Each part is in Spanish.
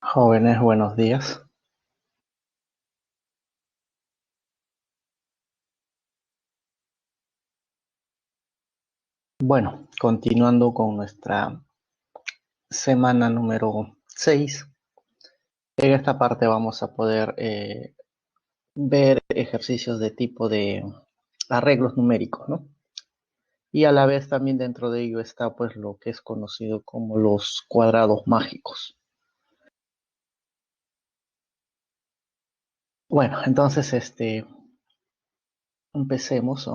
Jóvenes, buenos días. Bueno, continuando con nuestra semana número 6, en esta parte vamos a poder ver ejercicios de tipo de arreglos numéricos, ¿no? Y a la vez también dentro de ello está pues lo que es conocido como los cuadrados mágicos. Bueno, entonces empecemos,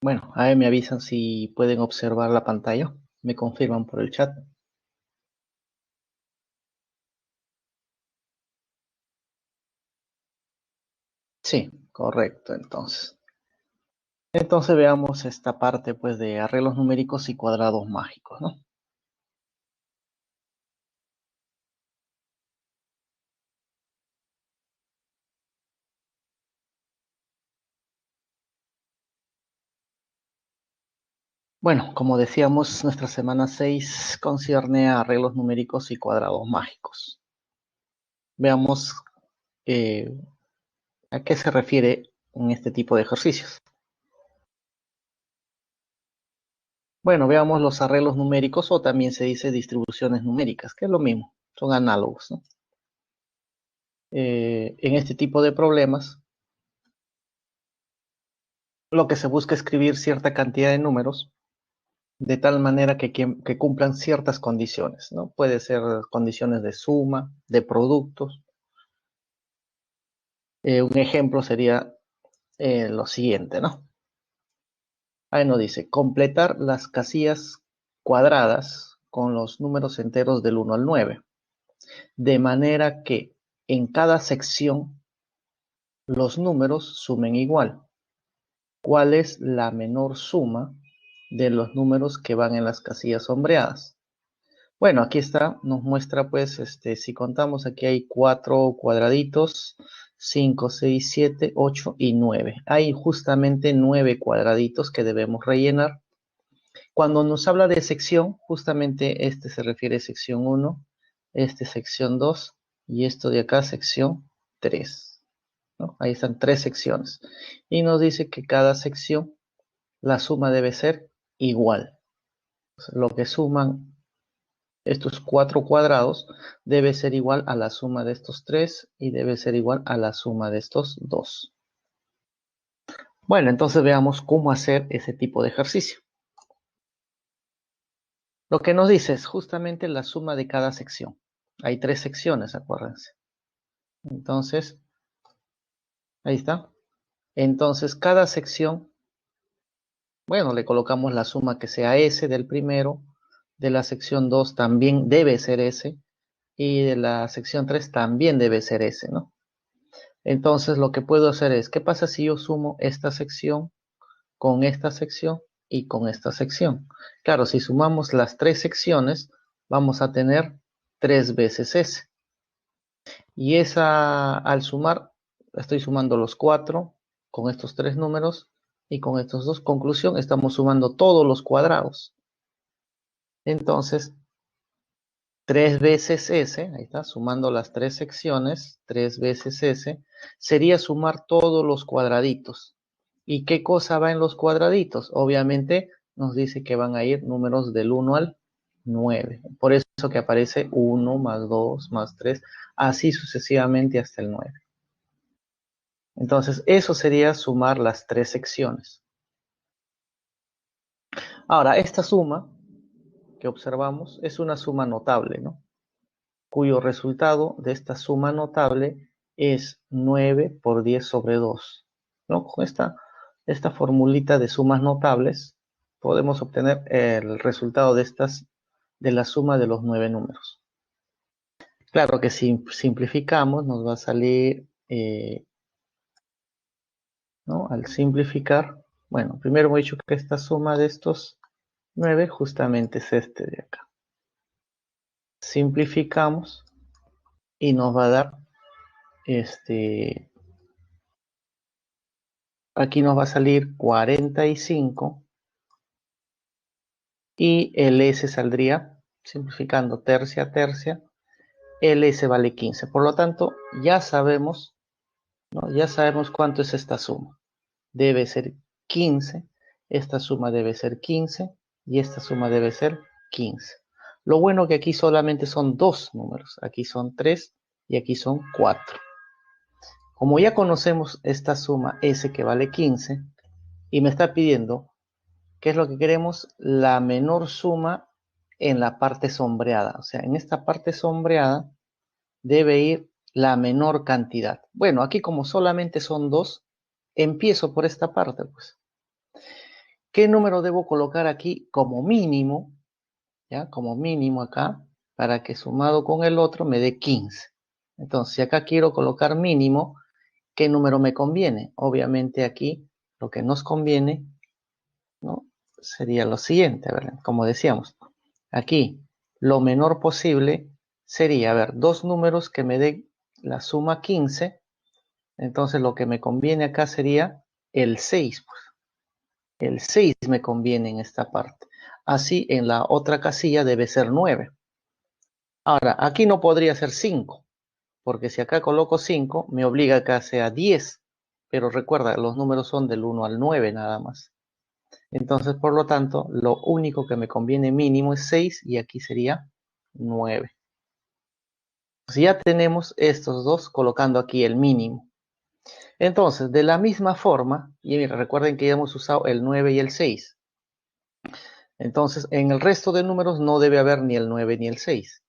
bueno, ahí me avisan si pueden observar la pantalla, me confirman por el chat. Sí, correcto, entonces. Entonces veamos esta parte pues de arreglos numéricos y cuadrados mágicos, ¿no? Bueno, como decíamos, nuestra semana 6 concierne a arreglos numéricos y cuadrados mágicos. Veamos eh, a qué se refiere en este tipo de ejercicios. Bueno, veamos los arreglos numéricos o también se dice distribuciones numéricas, que es lo mismo, son análogos, ¿no? En este tipo de problemas, lo que se busca es escribir cierta cantidad de números de tal manera que cumplan ciertas condiciones, ¿no? Puede ser condiciones de suma, de productos. Un ejemplo sería lo siguiente, ¿no? Ahí nos dice, completar las casillas cuadradas con los números enteros del 1 al 9, de manera que en cada sección los números sumen igual. ¿Cuál es la menor suma de los números que van en las casillas sombreadas? Bueno, aquí está, nos muestra pues, si contamos aquí hay 4 cuadraditos, 5, 6, 7, 8 y 9. Hay justamente 9 cuadraditos que debemos rellenar. Cuando nos habla de sección, justamente este se refiere a sección 1, este sección 2 y esto de acá sección 3, ¿no? Ahí están 3 secciones. Y nos dice que cada sección, la suma debe ser igual. Lo que suman estos 4 cuadrados debe ser igual a la suma de estos 3 y debe ser igual a la suma de estos 2. Bueno, entonces veamos cómo hacer ese tipo de ejercicio. Lo que nos dice es justamente la suma de cada sección. Hay 3 secciones, acuérdense. Entonces, ahí está. Entonces, cada sección, bueno, le colocamos la suma que sea S del primero, de la sección 2 también debe ser S, y de la sección 3 también debe ser S, ¿no? Entonces lo que puedo hacer es, ¿qué pasa si yo sumo esta sección con esta sección y con esta sección? Claro, si sumamos las 3 secciones, vamos a tener 3 veces S. Y esa, al sumar, estoy sumando los 4 con estos 3 números y con estos dos. Conclusión, estamos sumando todos los cuadrados. Entonces, 3 veces S, ahí está, sumando las 3 secciones, 3 veces S, sería sumar todos los cuadraditos. ¿Y qué cosa va en los cuadraditos? Obviamente nos dice que van a ir números del 1 al 9. Por eso que aparece 1 más 2 más 3, así sucesivamente hasta el 9. Entonces, eso sería sumar las 3 secciones. Ahora, esta suma que observamos es una suma notable, ¿no? Cuyo resultado de esta suma notable es 9 por 10 sobre 2, ¿no? Con esta formulita de sumas notables podemos obtener el resultado de la suma de los 9 números. Claro que si simplificamos nos va a salir, ¿no? Al simplificar, bueno, primero hemos dicho que esta suma de estos 9 justamente es este de acá. Simplificamos y nos va a dar Aquí nos va a salir 45 y el S saldría, simplificando tercia a tercia, el S vale 15. Por lo tanto, ya sabemos, ¿no? Ya sabemos cuánto es esta suma. Debe ser 15, esta suma debe ser 15 y esta suma debe ser 15. Lo bueno que aquí solamente son dos números, aquí son 3 y aquí son 4. Como ya conocemos esta suma S que vale 15 y me está pidiendo qué es lo que queremos, la menor suma en la parte sombreada. O sea, en esta parte sombreada debe ir la menor cantidad. Bueno, aquí como solamente son dos, empiezo por esta parte, pues. ¿Qué número debo colocar aquí como mínimo? ¿Ya? Como mínimo acá, para que sumado con el otro me dé 15. Entonces, si acá quiero colocar mínimo, ¿qué número me conviene? Obviamente aquí lo que nos conviene, ¿no? Sería lo siguiente, a ver, como decíamos, aquí lo menor posible sería, a ver, dos números que me den la suma 15, entonces lo que me conviene acá sería el 6, pues. El 6 me conviene en esta parte. Así en la otra casilla debe ser 9. Ahora, aquí no podría ser 5, porque si acá coloco 5, me obliga a que sea 10. Pero recuerda, los números son del 1 al 9 nada más. Entonces, por lo tanto, lo único que me conviene mínimo es 6 y aquí sería 9. Si ya tenemos estos dos colocando aquí el mínimo. Entonces, de la misma forma, y mira, recuerden que ya hemos usado el 9 y el 6. Entonces, en el resto de números no debe haber ni el 9 ni el 6.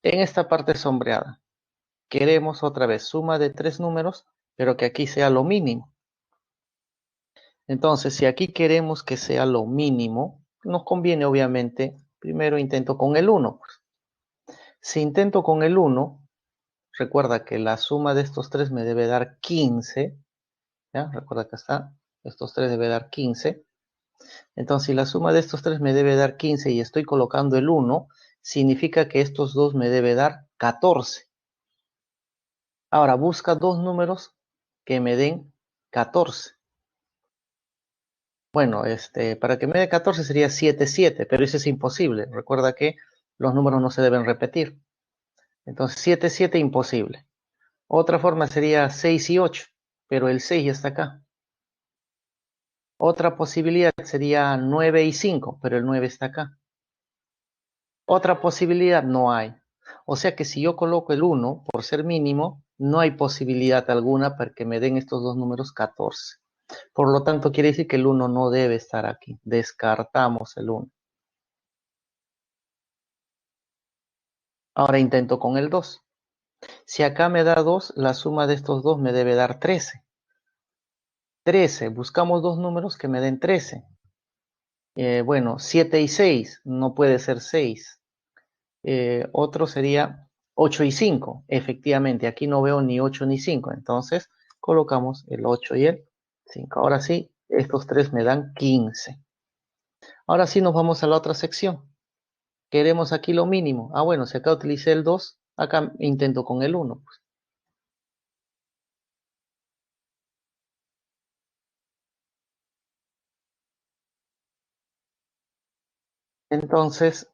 En esta parte sombreada, queremos otra vez suma de tres números, pero que aquí sea lo mínimo. Entonces, si aquí queremos que sea lo mínimo, nos conviene obviamente, primero intento con el 1. Pues. Si intento con el 1, recuerda que la suma de estos tres me debe dar 15. ¿Ya? Recuerda que está, estos tres debe dar 15. Entonces, si la suma de estos tres me debe dar 15 y estoy colocando el 1, significa que estos dos me debe dar 14. Ahora, busca dos números que me den 14. Bueno, para que me dé 14 sería 7, 7, pero eso es imposible. Recuerda que los números no se deben repetir. Entonces, 7, 7, imposible. Otra forma sería 6 y 8, pero el 6 ya está acá. Otra posibilidad sería 9 y 5, pero el 9 está acá. Otra posibilidad no hay. O sea que si yo coloco el 1, por ser mínimo, no hay posibilidad alguna para que me den estos dos números 14. Por lo tanto, quiere decir que el 1 no debe estar aquí. Descartamos el 1. Ahora intento con el 2. Si acá me da 2, la suma de estos dos me debe dar 13. 13, buscamos dos números que me den 13. Bueno, 7 y 6, no puede ser 6. Otro sería 8 y 5. Efectivamente, aquí no veo ni 8 ni 5. Entonces, colocamos el 8 y el 5. Ahora sí, estos tres me dan 15. Ahora sí nos vamos a la otra sección. Queremos aquí lo mínimo. Ah, bueno, si acá utilicé el 2, acá intento con el 1. Pues. Entonces,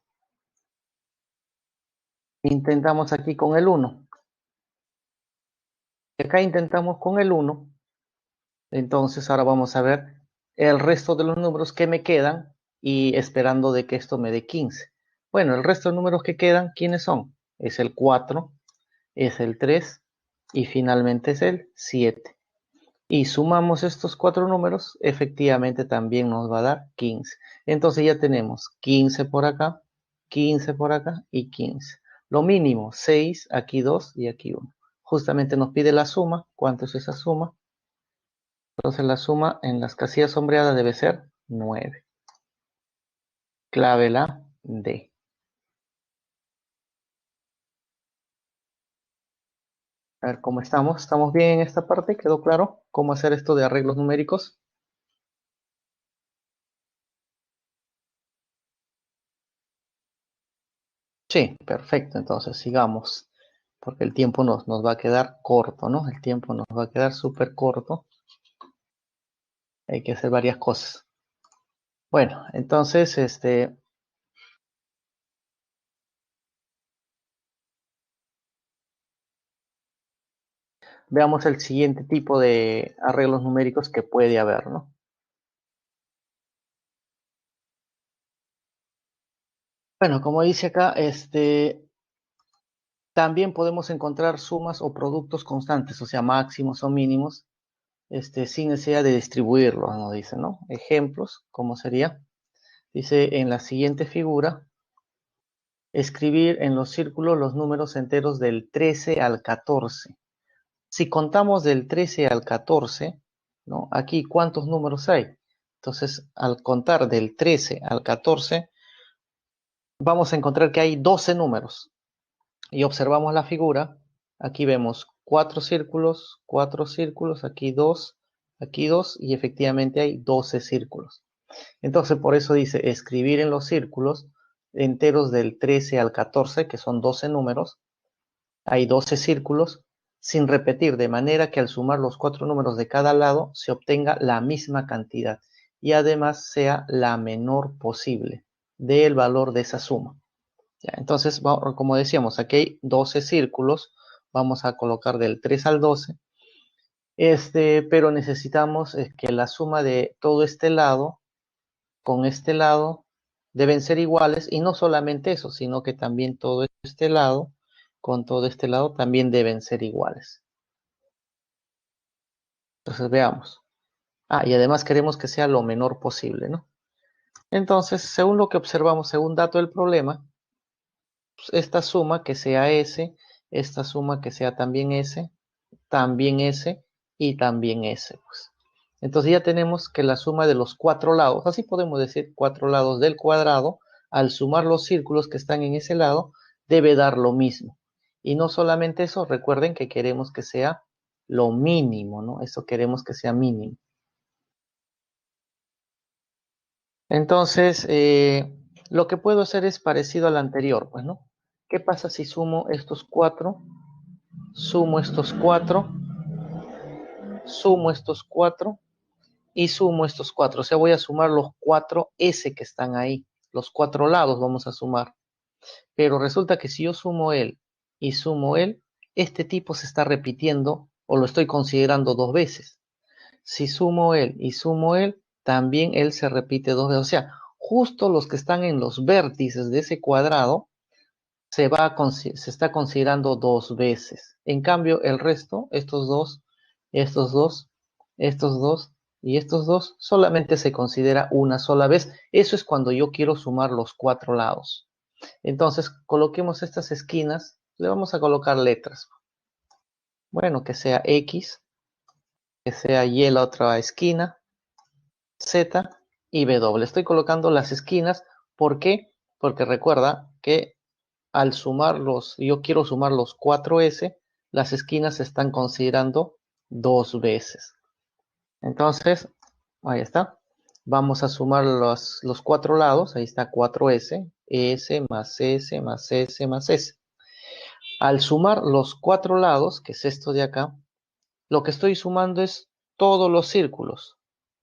intentamos aquí con el 1. Acá intentamos con el 1. Entonces, ahora vamos a ver el resto de los números que me quedan y esperando de que esto me dé 15. Bueno, el resto de números que quedan, ¿quiénes son? Es el 4, es el 3 y finalmente es el 7. Y sumamos estos cuatro números, efectivamente también nos va a dar 15. Entonces ya tenemos 15 por acá, 15 por acá y 15. Lo mínimo, 6, aquí 2 y aquí 1. Justamente nos pide la suma. ¿Cuánto es esa suma? Entonces la suma en las casillas sombreadas debe ser 9. Clave la D. A ver cómo estamos. ¿Estamos bien en esta parte? ¿Quedó claro cómo hacer esto de arreglos numéricos? Sí, perfecto. Entonces sigamos, porque el tiempo nos va a quedar corto, ¿no? El tiempo nos va a quedar súper corto. Hay que hacer varias cosas. Bueno, entonces, veamos el siguiente tipo de arreglos numéricos que puede haber, ¿no? Bueno, como dice acá, también podemos encontrar sumas o productos constantes, o sea, máximos o mínimos, sin necesidad de distribuirlos, nos dice, ¿no? Ejemplos, ¿cómo sería? Dice en la siguiente figura, escribir en los círculos los números enteros del 13 al 14. Si contamos del 13 al 14, ¿no? Aquí, ¿cuántos números hay? Entonces, al contar del 13 al 14, vamos a encontrar que hay 12 números. Y observamos la figura, aquí vemos 4 círculos, aquí dos, y efectivamente hay 12 círculos. Entonces, por eso dice escribir en los círculos enteros del 13 al 14, que son 12 números, hay 12 círculos, sin repetir, de manera que al sumar los 4 números de cada lado se obtenga la misma cantidad y además sea la menor posible del valor de esa suma. Ya, entonces, como decíamos, aquí hay 12 círculos, vamos a colocar del 3 al 12, pero necesitamos que la suma de todo este lado con este lado deben ser iguales, y no solamente eso, sino que también todo este lado con todo este lado también deben ser iguales. Entonces veamos. Y además queremos que sea lo menor posible, ¿no? Entonces, según lo que observamos, según dato del problema, pues, esta suma que sea S, esta suma que sea también S y también S, pues. Entonces ya tenemos que la suma de los 4 lados, así podemos decir 4 lados del cuadrado, al sumar los círculos que están en ese lado, debe dar lo mismo. Y no solamente eso, recuerden que queremos que sea lo mínimo, ¿no? Eso queremos que sea mínimo. Entonces, lo que puedo hacer es parecido al anterior, pues, ¿no? ¿Qué pasa si sumo estos 4? Sumo estos 4, sumo estos 4 y sumo estos 4. O sea, voy a sumar los 4 S que están ahí. Los 4 lados vamos a sumar. Pero resulta que si yo sumo él y sumo él, este tipo se está repitiendo o lo estoy considerando 2 veces. Si sumo él y sumo él, también él se repite 2 veces. O sea, justo los que están en los vértices de ese cuadrado se está considerando 2 veces. En cambio, el resto, estos dos, estos dos y estos dos, solamente se considera una sola vez. Eso es cuando yo quiero sumar los 4 lados. Entonces, coloquemos estas esquinas, le vamos a colocar letras. Bueno, que sea X, que sea Y la otra esquina, Z y W. Estoy colocando las esquinas, ¿por qué? Porque recuerda que al sumarlos, yo quiero sumar los 4S, las esquinas se están considerando 2 veces. Entonces, ahí está. Vamos a sumar los 4 lados, ahí está 4S, S más S más S más S. Al sumar los 4 lados, que es esto de acá, lo que estoy sumando es todos los círculos,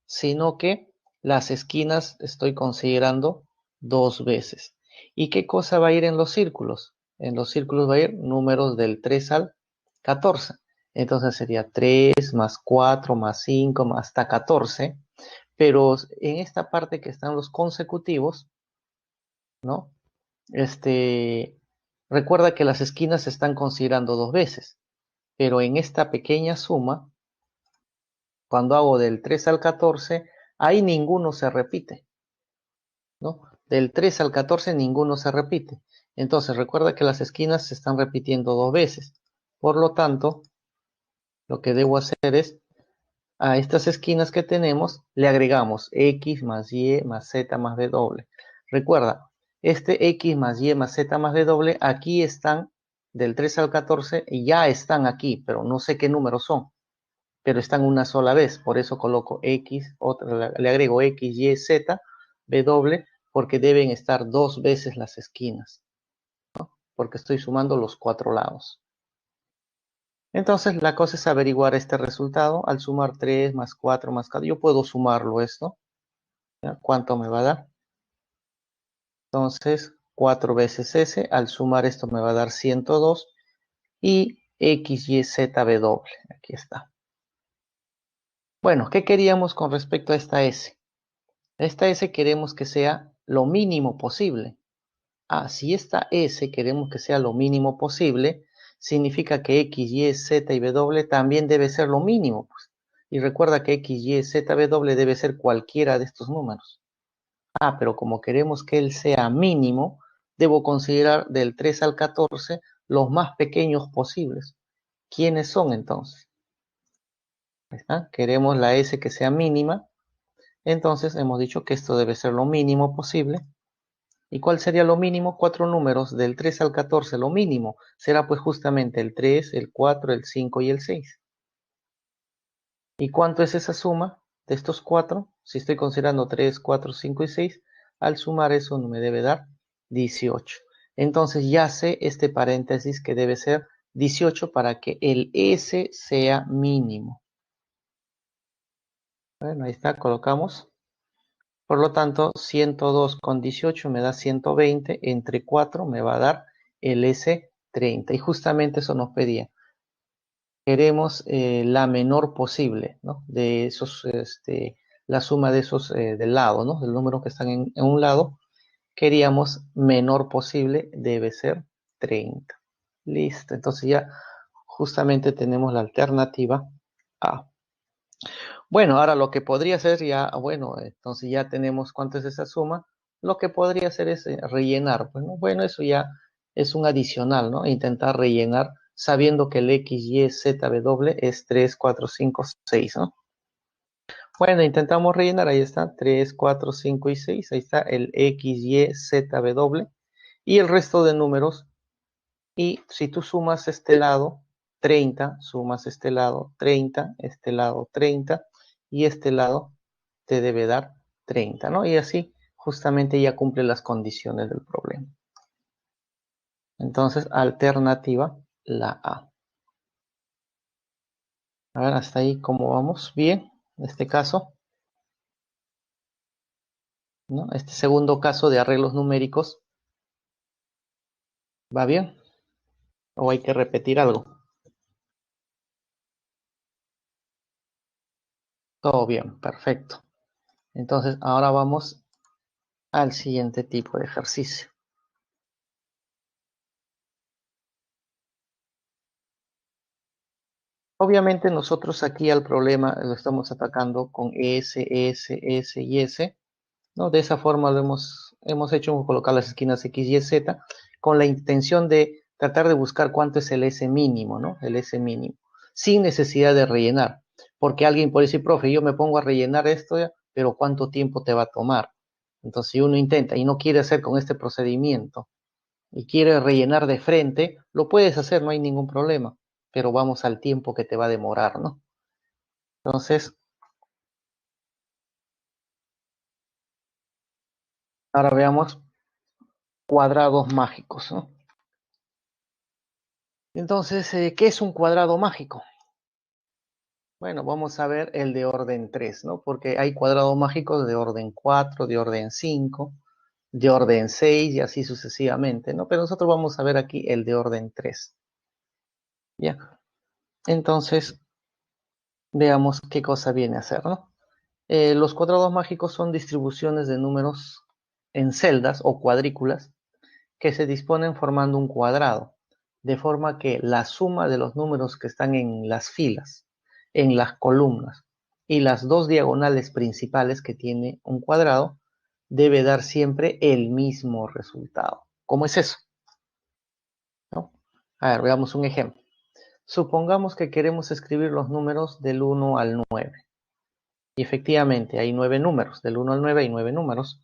sino que las esquinas estoy considerando 2 veces. ¿Y qué cosa va a ir en los círculos? En los círculos va a ir números del 3 al 14. Entonces sería 3 más 4 más 5 más hasta 14. Pero en esta parte que están los consecutivos, ¿no? Recuerda que las esquinas se están considerando 2 veces. Pero en esta pequeña suma, cuando hago del 3 al 14, ahí ninguno se repite, ¿no? Del 3 al 14 ninguno se repite. Entonces recuerda que las esquinas se están repitiendo 2 veces. Por lo tanto, lo que debo hacer es, a estas esquinas que tenemos, le agregamos X más Y más Z más W. Recuerda, este X más Y más Z más W, aquí están, del 3 al 14, ya están aquí, pero no sé qué números son. Pero están una sola vez, por eso coloco X, le agrego X, Y, Z, W, porque deben estar 2 veces las esquinas, porque estoy sumando los 4 lados. Entonces la cosa es averiguar este resultado al sumar 3 más 4 más 4. Yo puedo sumarlo esto. ¿Ya? ¿Cuánto me va a dar? Entonces 4 veces S, al sumar esto me va a dar 102 y X, Y, Z, W. Aquí está. Bueno, ¿qué queríamos con respecto a esta S? Esta S queremos que sea lo mínimo posible. Si esta S queremos que sea lo mínimo posible, significa que X, Y, Z y W también debe ser lo mínimo, pues. Y recuerda que X, Y, Z, W debe ser cualquiera de estos números. Pero como queremos que él sea mínimo, debo considerar del 3 al 14 los más pequeños posibles. ¿Quiénes son entonces? ¿Está? Queremos la S que sea mínima, entonces hemos dicho que esto debe ser lo mínimo posible. ¿Y cuál sería lo mínimo? 4 números del 3 al 14, lo mínimo será pues justamente el 3, el 4, el 5 y el 6. ¿Y cuánto es esa suma de estos 4? Si estoy considerando 3, 4, 5 y 6, al sumar eso me debe dar 18. Entonces ya sé este paréntesis que debe ser 18 para que el S sea mínimo. Bueno, ahí está, colocamos. Por lo tanto, 102 con 18 me da 120, entre 4 me va a dar el S 30. Y justamente eso nos pedía. Queremos la menor posible, ¿no? De esos, la suma de esos del lado, ¿no? Del número que están en un lado. Queríamos menor posible, debe ser 30. Listo, entonces ya justamente tenemos la alternativa A. Bueno, ahora lo que podría hacer ya, bueno, entonces ya tenemos cuánto es esa suma. Lo que podría hacer es rellenar. Bueno, eso ya es un adicional, ¿no? Intentar rellenar sabiendo que el X, Y, Z, W es 3, 4, 5, 6, ¿no? Bueno, intentamos rellenar, ahí está, 3, 4, 5 y 6, ahí está el X, Y, Z, W y el resto de números. Y si tú sumas este lado, 30, sumas este lado, 30, este lado, 30, y este lado te debe dar 30, ¿no? Y así justamente ya cumple las condiciones del problema. Entonces, alternativa, la A. A ver, hasta ahí, ¿cómo vamos? Bien, en este caso, ¿no? Este segundo caso de arreglos numéricos, ¿va bien? ¿O hay que repetir algo? Todo bien, perfecto. Entonces, ahora vamos al siguiente tipo de ejercicio. Obviamente nosotros aquí al problema lo estamos atacando con S, S, S y S, ¿no? De esa forma lo hemos hecho colocar las esquinas X, Y, Z con la intención de tratar de buscar cuánto es el S mínimo, ¿no? El S mínimo, sin necesidad de rellenar, porque alguien puede decir, profe, yo me pongo a rellenar esto, pero ¿cuánto tiempo te va a tomar? Entonces, si uno intenta y no quiere hacer con este procedimiento y quiere rellenar de frente, lo puedes hacer, no hay ningún problema, pero vamos al tiempo que te va a demorar, ¿no? Entonces, ahora veamos cuadrados mágicos, ¿no? Entonces, ¿qué es un cuadrado mágico? Bueno, vamos a ver el de orden 3, ¿no? Porque hay cuadrados mágicos de orden 4, de orden 5, de orden 6 y así sucesivamente, ¿no? Pero nosotros vamos a ver aquí el de orden 3. ¿Ya? Entonces, veamos qué cosa viene a hacer, ¿no? Los cuadrados mágicos son distribuciones de números en celdas o cuadrículas que se disponen formando un cuadrado, de forma que la suma de los números que están en las filas, en las columnas y las dos diagonales principales que tiene un cuadrado debe dar siempre el mismo resultado. ¿Cómo es eso? ¿No? A ver, veamos un ejemplo. Supongamos que queremos escribir los números del 1 al 9. Y efectivamente hay 9 números, del 1 al 9 hay 9 números.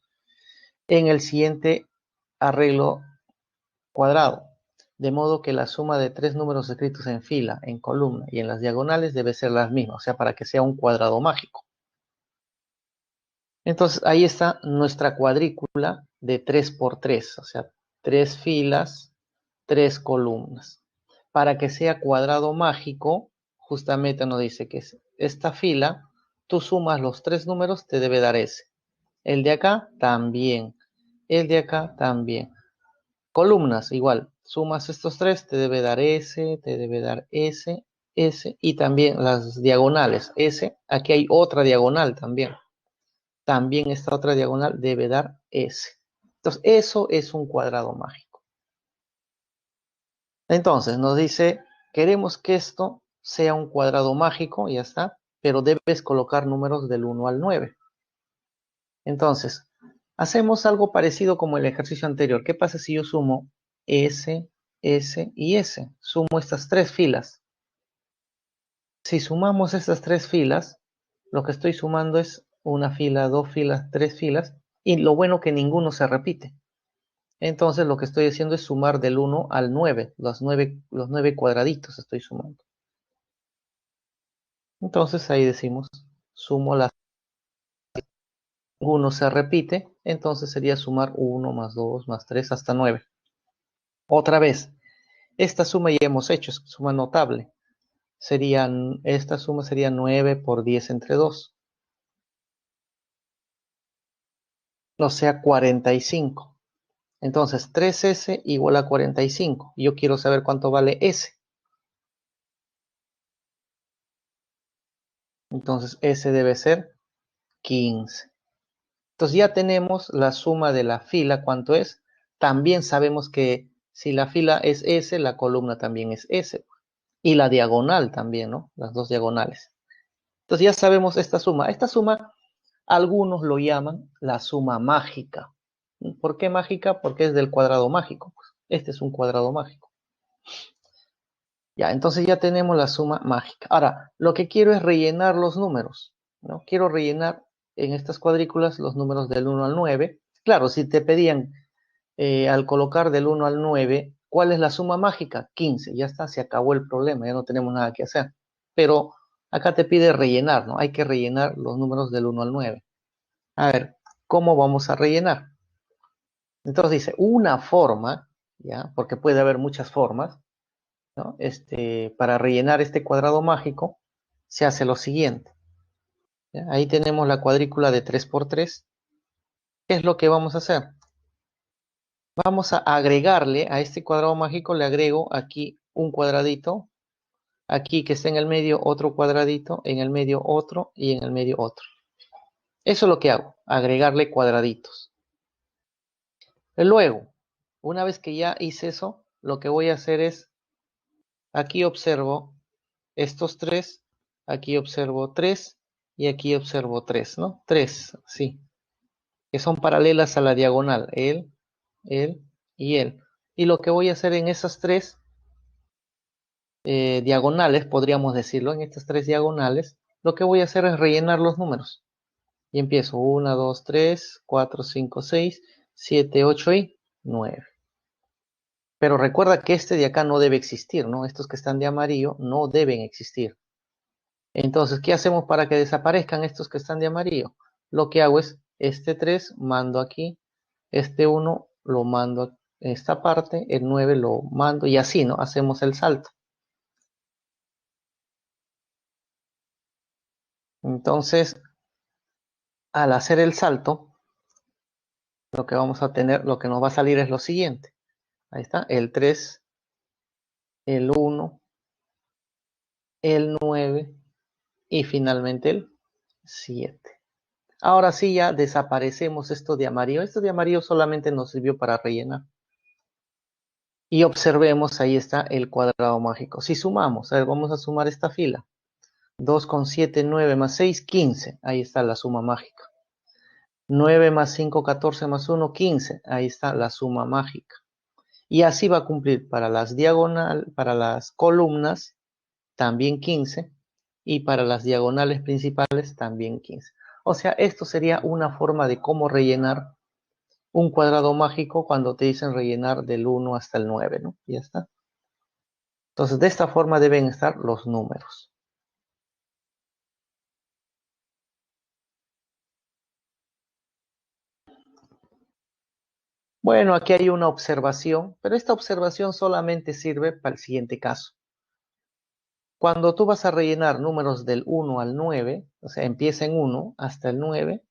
En el siguiente arreglo cuadrado, de modo que la suma de tres números escritos en fila, en columna y en las diagonales debe ser la misma, o sea, para que sea un cuadrado mágico. Entonces, ahí está nuestra cuadrícula de 3 por 3, o sea, 3 filas, 3 columnas. para que sea cuadrado mágico, justamente nos dice que es esta fila, tú sumas los tres números, te debe dar S. El de acá también. El de acá también. Columnas, igual. Sumas estos tres, te debe dar S, te debe dar S, S. Y también las diagonales. S, aquí hay otra diagonal también. También esta otra diagonal debe dar S. Entonces, eso es un cuadrado mágico. Entonces, nos dice, queremos que esto sea un cuadrado mágico, ya está, pero debes colocar números del 1 al 9. Entonces, hacemos algo parecido como el ejercicio anterior. ¿Qué pasa si yo sumo S, S y S? Sumo estas tres filas. Si sumamos estas tres filas, lo que estoy sumando es una fila, dos filas, tres filas, y lo bueno que ninguno se repite. Entonces lo que estoy haciendo es sumar del 1 al 9, los 9 cuadraditos estoy sumando. Entonces ahí decimos, sumo las, ninguno se repite, entonces sería sumar 1 más 2 más 3 hasta 9. Otra vez, esta suma ya hemos hecho, es suma notable. Esta suma sería 9 por 10 entre 2. O sea, 45. Entonces, 3S igual a 45. Yo quiero saber cuánto vale S. Entonces, S debe ser 15. Entonces, ya tenemos la suma de la fila, ¿cuánto es? También sabemos que si la fila es S, la columna también es S. Y la diagonal también, ¿no? Las dos diagonales. Entonces, ya sabemos esta suma. Esta suma, algunos lo llaman la suma mágica. ¿Por qué mágica? Porque es del cuadrado mágico. Este es un cuadrado mágico. Ya, entonces ya tenemos la suma mágica. Ahora, lo que quiero es rellenar los números, ¿no? Quiero rellenar en estas cuadrículas los números del 1 al 9. Claro, si te pedían al colocar del 1 al 9, ¿cuál es la suma mágica? 15. Ya está, se acabó el problema, ya no tenemos nada que hacer. Pero acá te pide rellenar, ¿no? Hay que rellenar los números del 1 al 9. A ver, ¿cómo vamos a rellenar? Entonces dice, una forma, ¿ya? Porque puede haber muchas formas, ¿no? Para rellenar este cuadrado mágico, se hace lo siguiente. ¿Ya? Ahí tenemos la cuadrícula de 3 por 3. ¿Qué es lo que vamos a hacer? Vamos a agregarle a este cuadrado mágico, le agrego aquí un cuadradito, aquí que está en el medio otro cuadradito, en el medio otro y en el medio otro. Eso es lo que hago, agregarle cuadraditos. Luego, una vez que ya hice eso, lo que voy a hacer es, aquí observo estos tres, aquí observo 3 y aquí observo 3, ¿no? 3, sí, que son paralelas a la diagonal, él y él. Y lo que voy a hacer en esas tres diagonales, podríamos decirlo, en estas tres diagonales, lo que voy a hacer es rellenar los números. Y empiezo 1, 2, 3, 4, 5, 6, 7, 8 y 9. Pero recuerda que este de acá no debe existir, ¿no? Estos que están de amarillo no deben existir. Entonces, ¿qué hacemos para que desaparezcan estos que están de amarillo? Lo que hago es, este 3 mando aquí, este 1 lo mando en esta parte, el 9 lo mando y así, ¿no? Hacemos el salto. Entonces, al hacer el salto, lo que vamos a tener, lo que nos va a salir es lo siguiente. Ahí está, el 3, el 1, el 9 y finalmente el 7. Ahora sí ya desaparecemos esto de amarillo. Esto de amarillo solamente nos sirvió para rellenar. Y observemos, ahí está el cuadrado mágico. Si sumamos, a ver, vamos a sumar esta fila. 2 con 7, 9 más 6, 15. Ahí está la suma mágica. 9 más 5, 14 más 1, 15. Ahí está la suma mágica. Y así va a cumplir para las para las columnas, también 15. Y para las diagonales principales, también 15. O sea, esto sería una forma de cómo rellenar un cuadrado mágico cuando te dicen rellenar del 1 hasta el 9, ¿no? Y ya está. Entonces, de esta forma deben estar los números. Bueno, aquí hay una observación, pero esta observación solamente sirve para el siguiente caso. Cuando tú vas a rellenar números del 1 al 9, o sea, empieza en 1 hasta el 9,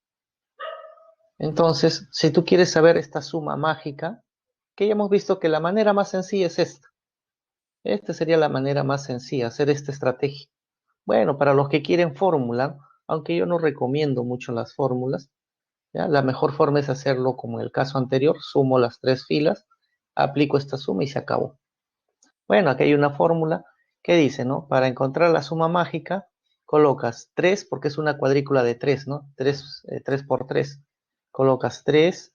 entonces, si tú quieres saber esta suma mágica, que ya hemos visto que la manera más sencilla es esta. Esta sería la manera más sencilla, hacer esta estrategia. Bueno, para los que quieren fórmula, aunque yo no recomiendo mucho las fórmulas, ¿ya? La mejor forma es hacerlo como en el caso anterior, sumo las tres filas, aplico esta suma y se acabó. Bueno, aquí hay una fórmula que dice, ¿no? Para encontrar la suma mágica, colocas 3, porque es una cuadrícula de 3, ¿no? 3 por 3. Colocas 3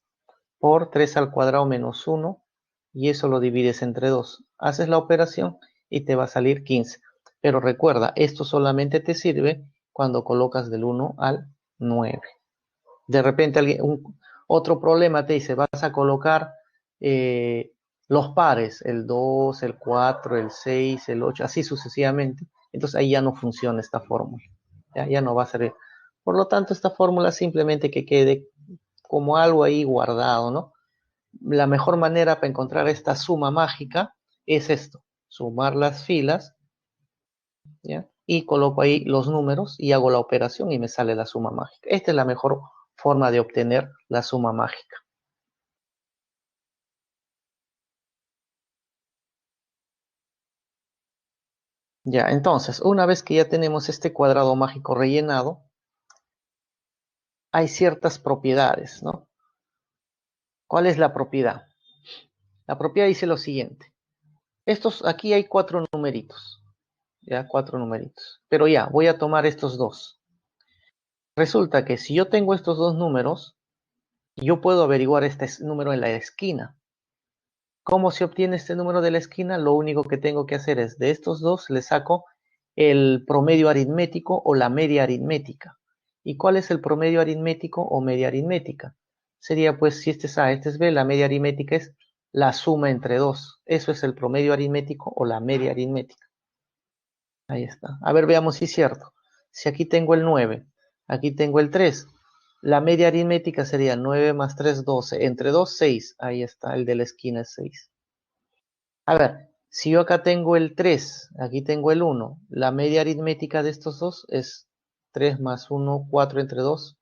por 3 al cuadrado menos 1 y eso lo divides entre 2. Haces la operación y te va a salir 15. Pero recuerda, esto solamente te sirve cuando colocas del 1 al 9. De repente otro problema te dice, vas a colocar los pares, el 2, el 4, el 6, el 8, así sucesivamente. Entonces ahí ya no funciona esta fórmula. Ya no va a servir. Por lo tanto, esta fórmula simplemente que quede como algo ahí guardado, ¿no? La mejor manera para encontrar esta suma mágica es esto, sumar las filas, ¿ya? Y coloco ahí los números y hago la operación y me sale la suma mágica. Esta es la mejor forma de obtener la suma mágica. Ya, entonces, una vez que ya tenemos este cuadrado mágico rellenado, hay ciertas propiedades, ¿no? ¿Cuál es la propiedad? La propiedad dice lo siguiente. Aquí hay cuatro numeritos, ya, cuatro numeritos. Pero ya, voy a tomar estos dos. Resulta que si yo tengo estos dos números, yo puedo averiguar este número en la esquina. ¿Cómo se obtiene este número de la esquina? Lo único que tengo que hacer es de estos dos le saco el promedio aritmético o la media aritmética. ¿Y cuál es el promedio aritmético o media aritmética? Sería pues si este es A, este es B, la media aritmética es la suma entre dos. Eso es el promedio aritmético o la media aritmética. Ahí está. A ver, veamos si es cierto. Si aquí tengo el 9, aquí tengo el 3. La media aritmética sería 9 más 3, 12. Entre 2, 6. Ahí está, el de la esquina es 6. A ver, si yo acá tengo el 3, aquí tengo el 1, la media aritmética de estos dos es 3 más 1, 4 entre 2,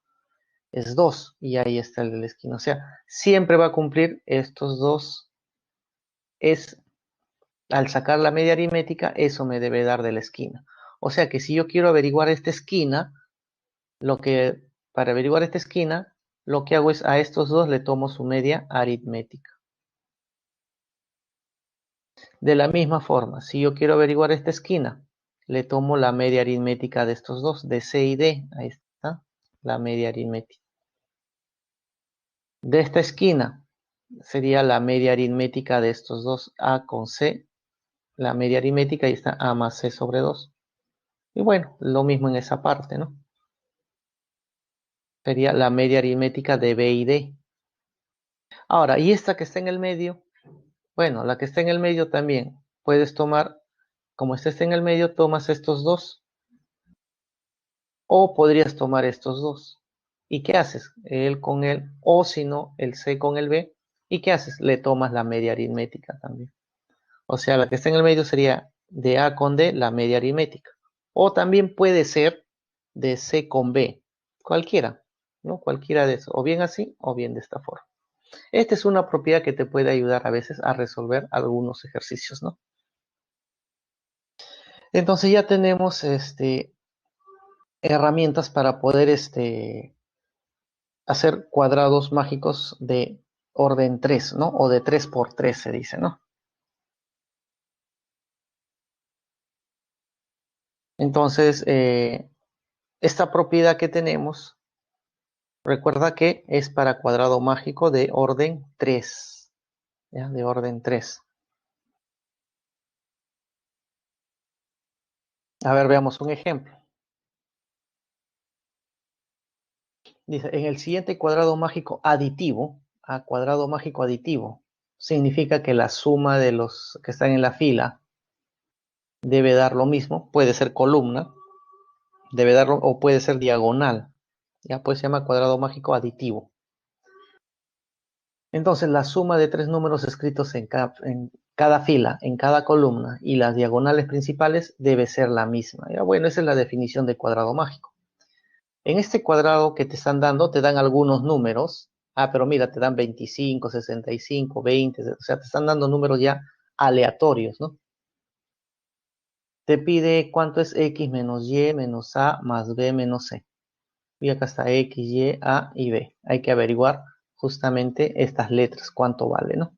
es 2. Y ahí está el de la esquina. O sea, siempre va a cumplir estos dos. Es, al sacar la media aritmética, eso me debe dar de la esquina. O sea que si yo quiero averiguar esta esquina, para averiguar esta esquina, lo que hago es a estos dos le tomo su media aritmética. De la misma forma, si yo quiero averiguar esta esquina, le tomo la media aritmética de estos dos, de C y D. Ahí está, la media aritmética. De esta esquina sería la media aritmética de estos dos, A con C. La media aritmética, ahí está A más C sobre 2. Y bueno, lo mismo en esa parte, ¿no? Sería la media aritmética de B y D. Ahora, ¿y esta que está en el medio? Bueno, la que está en el medio también puedes tomar, como esta está en el medio, tomas estos dos. O podrías tomar estos dos. ¿Y qué haces? El con el, o si no, el C con el B. ¿Y qué haces? Le tomas la media aritmética también. O sea, la que está en el medio sería de A con D, la media aritmética. O también puede ser de C con B. Cualquiera, ¿no? Cualquiera de esos. O bien así, o bien de esta forma. Esta es una propiedad que te puede ayudar a veces a resolver algunos ejercicios, ¿no? Entonces ya tenemos herramientas para poder hacer cuadrados mágicos de orden 3, ¿no? O de 3 por 3 se dice, ¿no? Entonces, esta propiedad que tenemos, recuerda que es para cuadrado mágico de orden 3, ¿ya? De orden 3. A ver, veamos un ejemplo. Dice, en el siguiente cuadrado mágico aditivo, a cuadrado mágico aditivo, significa que la suma de los que están en la fila debe dar lo mismo, puede ser columna, debe darlo, o puede ser diagonal. Ya pues se llama cuadrado mágico aditivo. Entonces, la suma de tres números escritos en cada fila, en cada columna y las diagonales principales debe ser la misma. ¿Ya? Bueno, esa es la definición de cuadrado mágico. En este cuadrado que te están dando, te dan algunos números. Ah, pero mira, te dan 25, 65, 20, o sea, te están dando números ya aleatorios, ¿no? Te pide cuánto es x menos y menos a más b menos c. Y acá está x, y, a y b. Hay que averiguar justamente estas letras, cuánto vale, ¿no?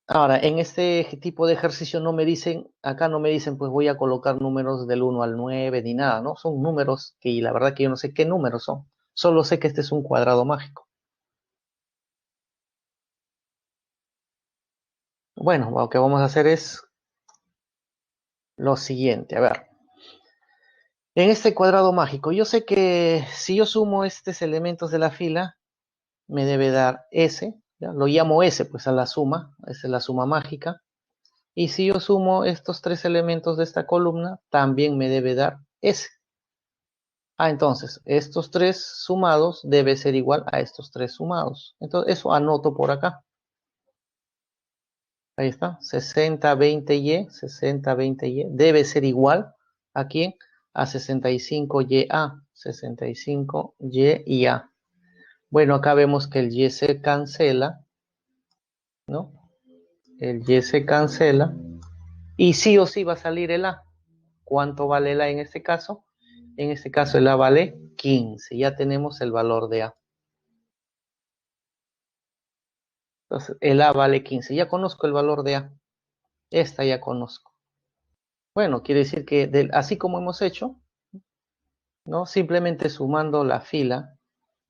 Ahora, en este tipo de ejercicio no me dicen, acá no me dicen, pues voy a colocar números del 1 al 9 ni nada, ¿no? Son números que la verdad que yo no sé qué números son. Solo sé que este es un cuadrado mágico. Bueno, lo que vamos a hacer es lo siguiente. A ver, en este cuadrado mágico, yo sé que si yo sumo estos elementos de la fila, me debe dar S, ¿ya? Lo llamo S, pues a la suma, esa es la suma mágica. Y si yo sumo estos tres elementos de esta columna, también me debe dar S. Ah, entonces, estos tres sumados debe ser igual a estos tres sumados. Entonces, eso anoto por acá. Ahí está, 60, 20Y, 60, 20Y, debe ser igual a quién? A 65YA, 65Y y A. Bueno, acá vemos que el Y se cancela, ¿no? El Y se cancela y sí o sí va a salir el A. ¿Cuánto vale el A en este caso? En este caso el A vale 15, ya tenemos el valor de A. Entonces, el A vale 15, ya conozco el valor de A. Esta ya conozco. Bueno, quiere decir que así como hemos hecho, ¿no? Simplemente sumando la fila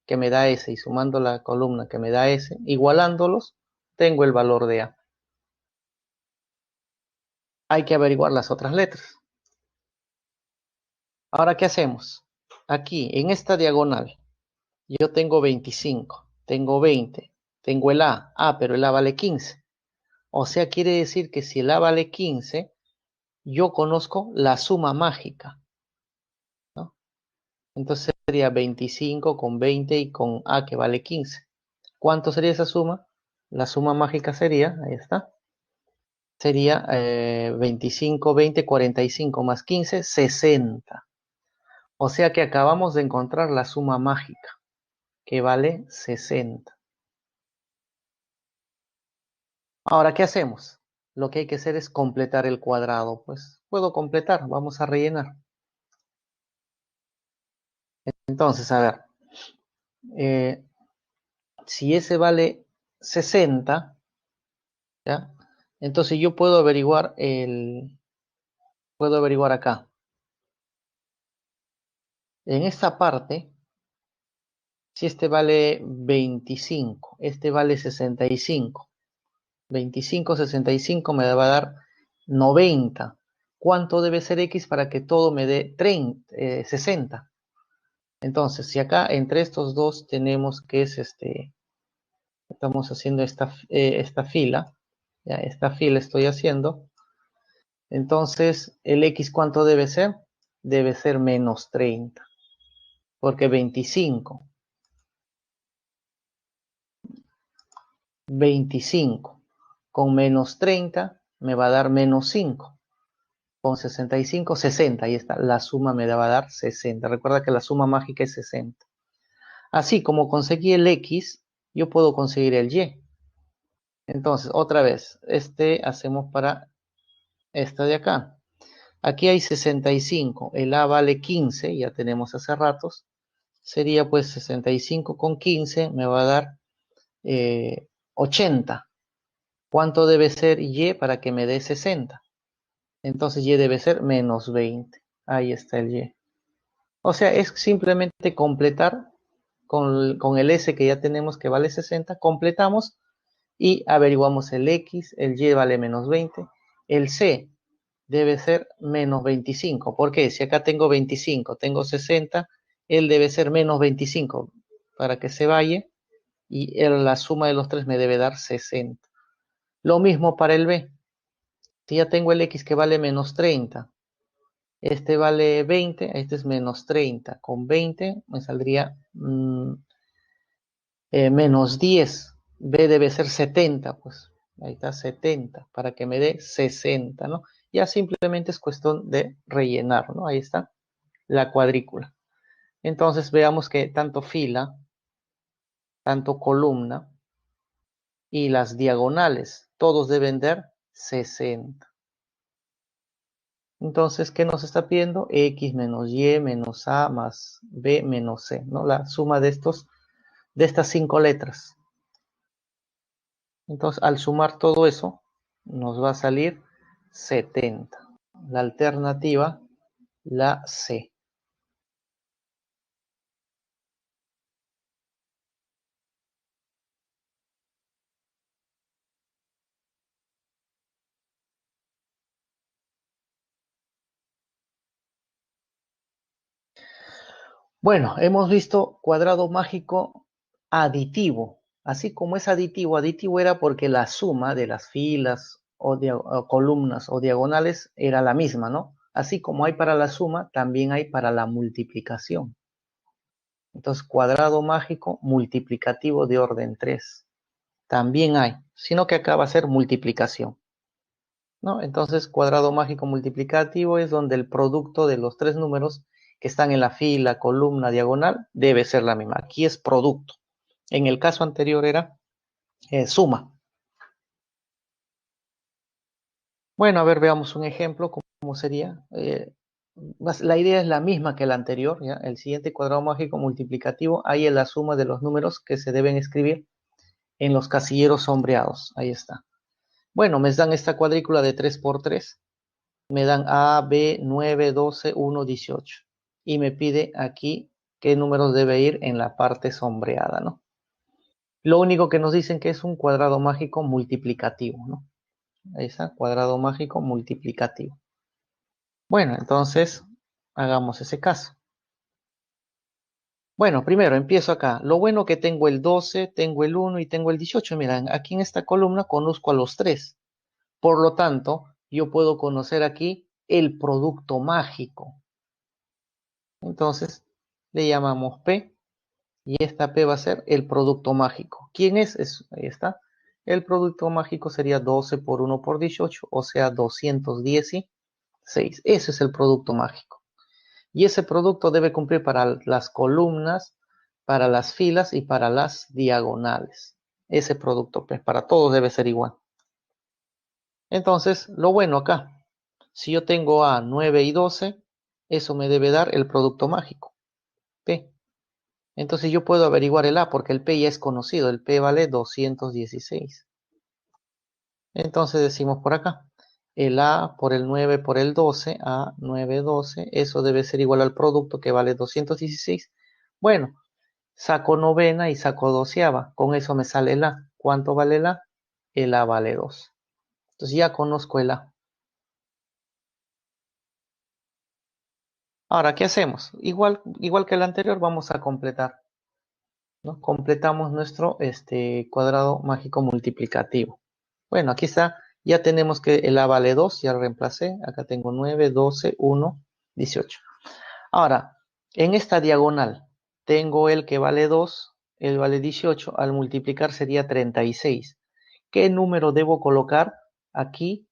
que me da S y sumando la columna que me da S, igualándolos, tengo el valor de A. Hay que averiguar las otras letras. Ahora, ¿qué hacemos? Aquí, en esta diagonal, yo tengo 25, tengo 20, tengo el A. Ah, pero el A vale 15. O sea, quiere decir que si el A vale 15, yo conozco la suma mágica, ¿no? Entonces sería 25 con 20 y con A que vale 15. ¿Cuánto sería esa suma? La suma mágica sería, ahí está, sería 25, 20, 45 más 15, 60. O sea que acabamos de encontrar la suma mágica, que vale 60. Ahora, ¿qué hacemos? Lo que hay que hacer es completar el cuadrado. Pues puedo completar, vamos a rellenar. Entonces, a ver, eh, si ese vale 60, ¿ya? Entonces yo puedo averiguar acá. En esta parte, si este vale 25, este vale 65. 25, 65 me va a dar 90. ¿Cuánto debe ser X para que todo me dé 30, 60? Entonces, si acá entre estos dos tenemos que es estamos haciendo esta fila, ya esta fila estoy haciendo, entonces el X ¿cuánto debe ser? Debe ser menos 30, porque 25 con menos 30 me va a dar menos 5. Con 65, 60, ahí está, la suma me va a dar 60. Recuerda que la suma mágica es 60. Así como conseguí el X, yo puedo conseguir el Y. Entonces, otra vez, hacemos para esta de acá. Aquí hay 65, el A vale 15, ya tenemos hace ratos. Sería pues 65 con 15, me va a dar 80. ¿Cuánto debe ser Y para que me dé 60? Entonces Y debe ser menos 20. Ahí está el Y. O sea, es simplemente completar con el S que ya tenemos que vale 60, completamos y averiguamos el X, el Y vale menos 20, el C debe ser menos 25. ¿Por qué? Si acá tengo 25, tengo 60, él debe ser menos 25 para que se vaya y la suma de los tres me debe dar 60. Lo mismo para el B. Si ya tengo el X que vale menos 30, Este vale 20, este es menos 30. Con 20 me saldría menos 10. B debe ser 70, pues. Ahí está 70, para que me dé 60, ¿no? Ya simplemente es cuestión de rellenar, ¿no? Ahí está la cuadrícula. Entonces veamos que tanto fila, tanto columna y las diagonales, todos deben dar 60. Entonces, ¿qué nos está pidiendo? X menos Y menos A más B menos C, ¿no? La suma de estas 5 letras. Entonces, al sumar todo eso, nos va a salir 70. La alternativa, la C. Bueno, hemos visto cuadrado mágico aditivo. Así como es aditivo, aditivo era porque la suma de las filas o columnas o diagonales era la misma, ¿no? Así como hay para la suma, también hay para la multiplicación. Entonces, cuadrado mágico multiplicativo de orden 3. También hay, sino que acá va a ser multiplicación, ¿no? Entonces, cuadrado mágico multiplicativo es donde el producto de los tres números que están en la fila, columna, diagonal, debe ser la misma. Aquí es producto. En el caso anterior era suma. Bueno, a ver, veamos un ejemplo, cómo sería. La idea es la misma que la anterior, ¿ya? El siguiente cuadrado mágico multiplicativo, ahí es la suma de los números que se deben escribir en los casilleros sombreados. Ahí está. Bueno, me dan esta cuadrícula de 3 por 3. Me dan A, B, 9, 12, 1, 18. Y me pide aquí qué números debe ir en la parte sombreada, ¿no? Lo único que nos dicen que es un cuadrado mágico multiplicativo, ¿no? Ahí está, cuadrado mágico multiplicativo. Bueno, entonces hagamos ese caso. Bueno, primero empiezo acá. Lo bueno que tengo el 12, tengo el 1 y tengo el 18. Miren, aquí en esta columna conozco a los tres. Por lo tanto, yo puedo conocer aquí el producto mágico. Entonces, le llamamos P y esta P va a ser el producto mágico. ¿Quién es? Ahí está. El producto mágico sería 12 por 1 por 18, o sea, 216. Ese es el producto mágico. Y ese producto debe cumplir para las columnas, para las filas y para las diagonales. Ese producto, pues, para todos debe ser igual. Entonces, lo bueno acá, si yo tengo A 9 y 12, eso me debe dar el producto mágico, P. Entonces yo puedo averiguar el A porque el P ya es conocido, el P vale 216. Entonces decimos por acá, el A por el 9 por el 12, A 9, 12, eso debe ser igual al producto que vale 216. Bueno, saco novena y saco doceava, con eso me sale el A. ¿Cuánto vale el A? El A vale 2. Entonces ya conozco el A. Ahora, ¿qué hacemos? Igual que el anterior, vamos a completar, ¿no? Completamos nuestro cuadrado mágico multiplicativo. Bueno, aquí está, ya tenemos que el A vale 2, ya lo reemplacé. Acá tengo 9, 12, 1, 18. Ahora, en esta diagonal, tengo el que vale 2, el vale 18, al multiplicar sería 36. ¿Qué número debo colocar aquí?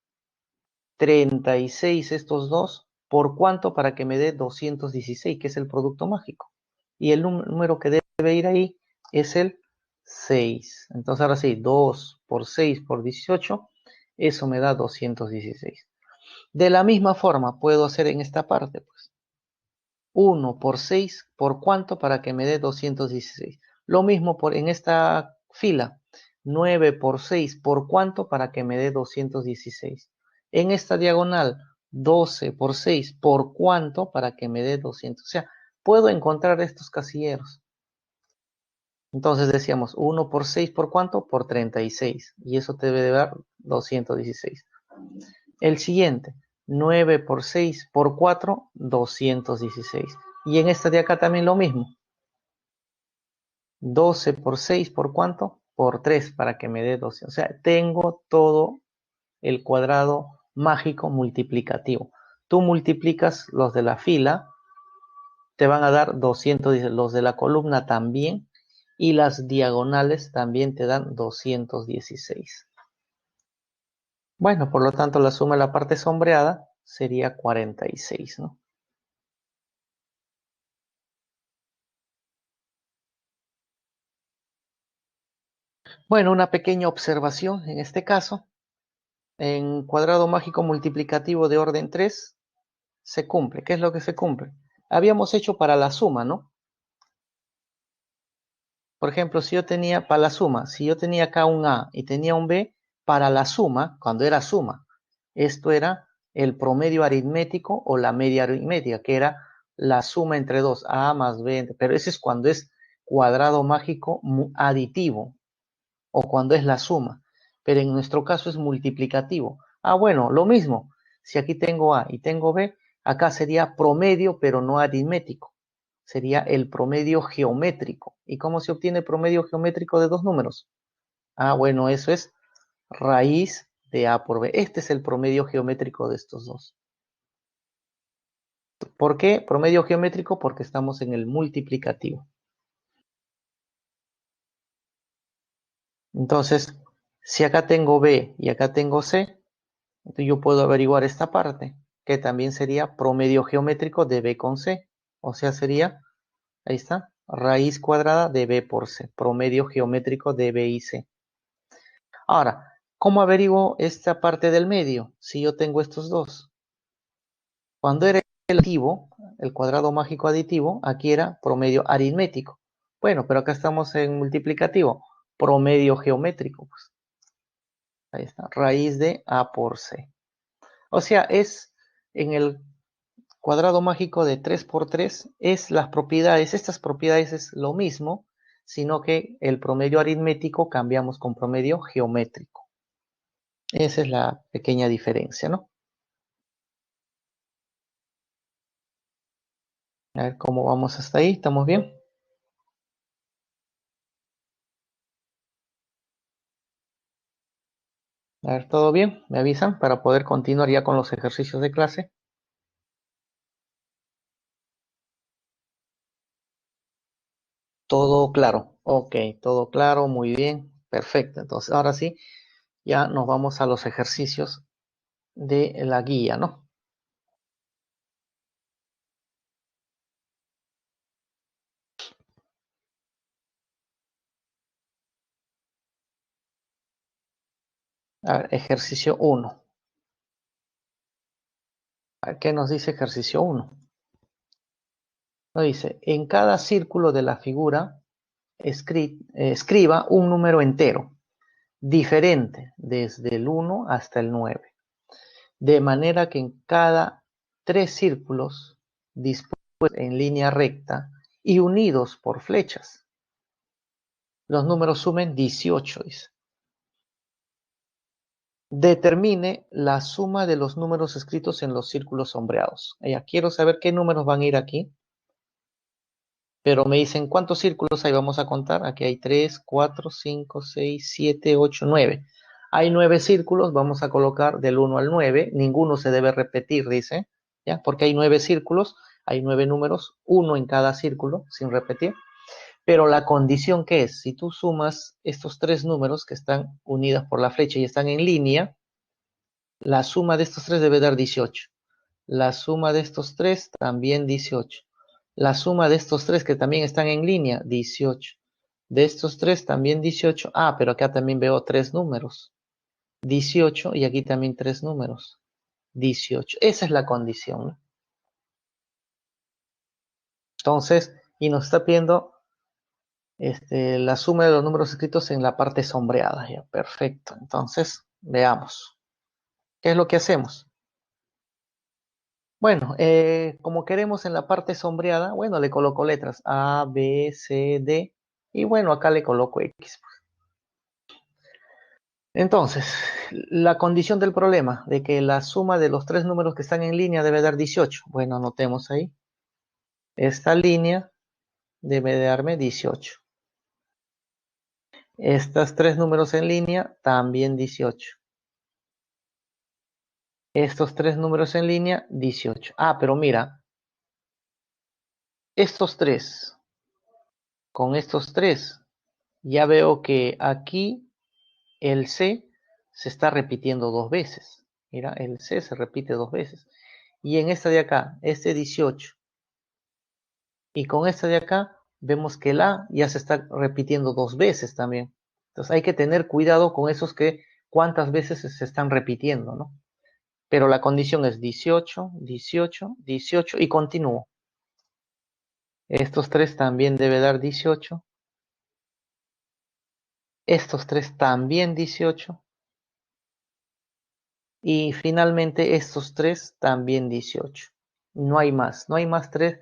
36 estos dos, ¿por cuánto? Para que me dé 216, que es el producto mágico. Y el número que debe ir ahí es el 6. Entonces ahora sí, 2 por 6 por 18, eso me da 216. De la misma forma puedo hacer en esta parte, pues. 1 por 6, ¿por cuánto? Para que me dé 216. Lo mismo en esta fila. 9 por 6, ¿por cuánto? Para que me dé 216. En esta diagonal, 12 por 6, ¿por cuánto? Para que me dé 200. O sea, puedo encontrar estos casilleros. Entonces decíamos 1 por 6, ¿por cuánto? Por 36. Y eso te debe dar 216. El siguiente, 9 por 6 por 4, 216. Y en esta de acá también lo mismo. 12 por 6 por cuánto? Por 3 para que me dé 12. O sea, tengo todo el cuadrado mágico multiplicativo. Tú multiplicas los de la fila, te van a dar 210, los de la columna también, y las diagonales también te dan 216. Bueno, por lo tanto, la suma de la parte sombreada sería 46, ¿no? Bueno, una pequeña observación en este caso. En cuadrado mágico multiplicativo de orden 3 se cumple. ¿Qué es lo que se cumple? Habíamos hecho para la suma, ¿no? Por ejemplo, si yo tenía para la suma, si yo tenía acá un A y tenía un B, para la suma, cuando era suma, esto era el promedio aritmético o la media aritmética, que era la suma entre dos, A más B, pero ese es cuando es cuadrado mágico aditivo o cuando es la suma, pero en nuestro caso es multiplicativo. Ah, bueno, lo mismo, si aquí tengo A y tengo B, acá sería promedio, pero no aritmético. Sería el promedio geométrico. ¿Y cómo se obtiene promedio geométrico de dos números? Ah, bueno, eso es raíz de A por B. Este es el promedio geométrico de estos dos. ¿Por qué promedio geométrico? Porque estamos en el multiplicativo. Entonces, si acá tengo B y acá tengo C, entonces yo puedo averiguar esta parte, que también sería promedio geométrico de B con C. O sea, sería, ahí está, raíz cuadrada de B por C, promedio geométrico de B y C. Ahora, ¿cómo averiguo esta parte del medio si yo tengo estos dos? Cuando era el aditivo, el cuadrado mágico aditivo, aquí era promedio aritmético. Bueno, pero acá estamos en multiplicativo, promedio geométrico. Pues. Ahí está, raíz de A por C. O sea, es en el cuadrado mágico de 3 por 3 es las propiedades, estas propiedades es lo mismo, sino que el promedio aritmético cambiamos con promedio geométrico. Esa es la pequeña diferencia, ¿no? A ver cómo vamos hasta ahí, ¿estamos bien? A ver, ¿todo bien? ¿Me avisan para poder continuar ya con los ejercicios de clase? Todo claro. Ok, todo claro, muy bien, perfecto. Entonces, ahora sí, ya nos vamos a los ejercicios de la guía, ¿no? A ver, ejercicio 1. ¿Qué nos dice ejercicio 1? Nos dice, en cada círculo de la figura, escriba un número entero, diferente desde el 1 hasta el 9, de manera que en cada tres círculos dispuestos en línea recta y unidos por flechas, los números sumen 18, dice. Determine la suma de los números escritos en los círculos sombreados. Ya quiero saber qué números van a ir aquí. Pero me dicen, ¿cuántos círculos hay? Vamos a contar. Aquí hay 3, 4, 5, 6, 7, 8, 9. Hay 9 círculos, vamos a colocar del 1 al 9. Ninguno se debe repetir, dice. ¿Ya? Porque hay 9 círculos, hay 9 números, uno en cada círculo, sin repetir. Pero la condición que es, si tú sumas estos tres números que están unidos por la flecha y están en línea, la suma de estos tres debe dar 18. La suma de estos tres también 18. La suma de estos tres que también están en línea, 18. De estos tres también 18. Ah, pero acá también veo tres números. 18 y aquí también tres números. 18. Esa es la condición, ¿no? Entonces, y nos está pidiendo la suma de los números escritos en la parte sombreada. Ya, perfecto. Entonces, veamos. ¿Qué es lo que hacemos? Bueno, como queremos en la parte sombreada, bueno, le coloco letras A, B, C, D y bueno, acá le coloco X. Entonces, la condición del problema de que la suma de los tres números que están en línea debe dar 18. Bueno, anotemos ahí. Esta línea debe darme 18. Estos tres números en línea también 18. Estos tres números en línea, 18. Ah, pero mira, estos tres, con estos tres, ya veo que aquí el C se está repitiendo dos veces. Mira, el C se repite dos veces. Y en esta de acá, este 18. Y con esta de acá, vemos que el A ya se está repitiendo dos veces también. Entonces hay que tener cuidado con esos que cuántas veces se están repitiendo, ¿no? Pero la condición es 18, 18, 18 y continúo. Estos tres también debe dar 18. Estos tres también 18. Y finalmente estos tres también 18. No hay más, no hay más tres,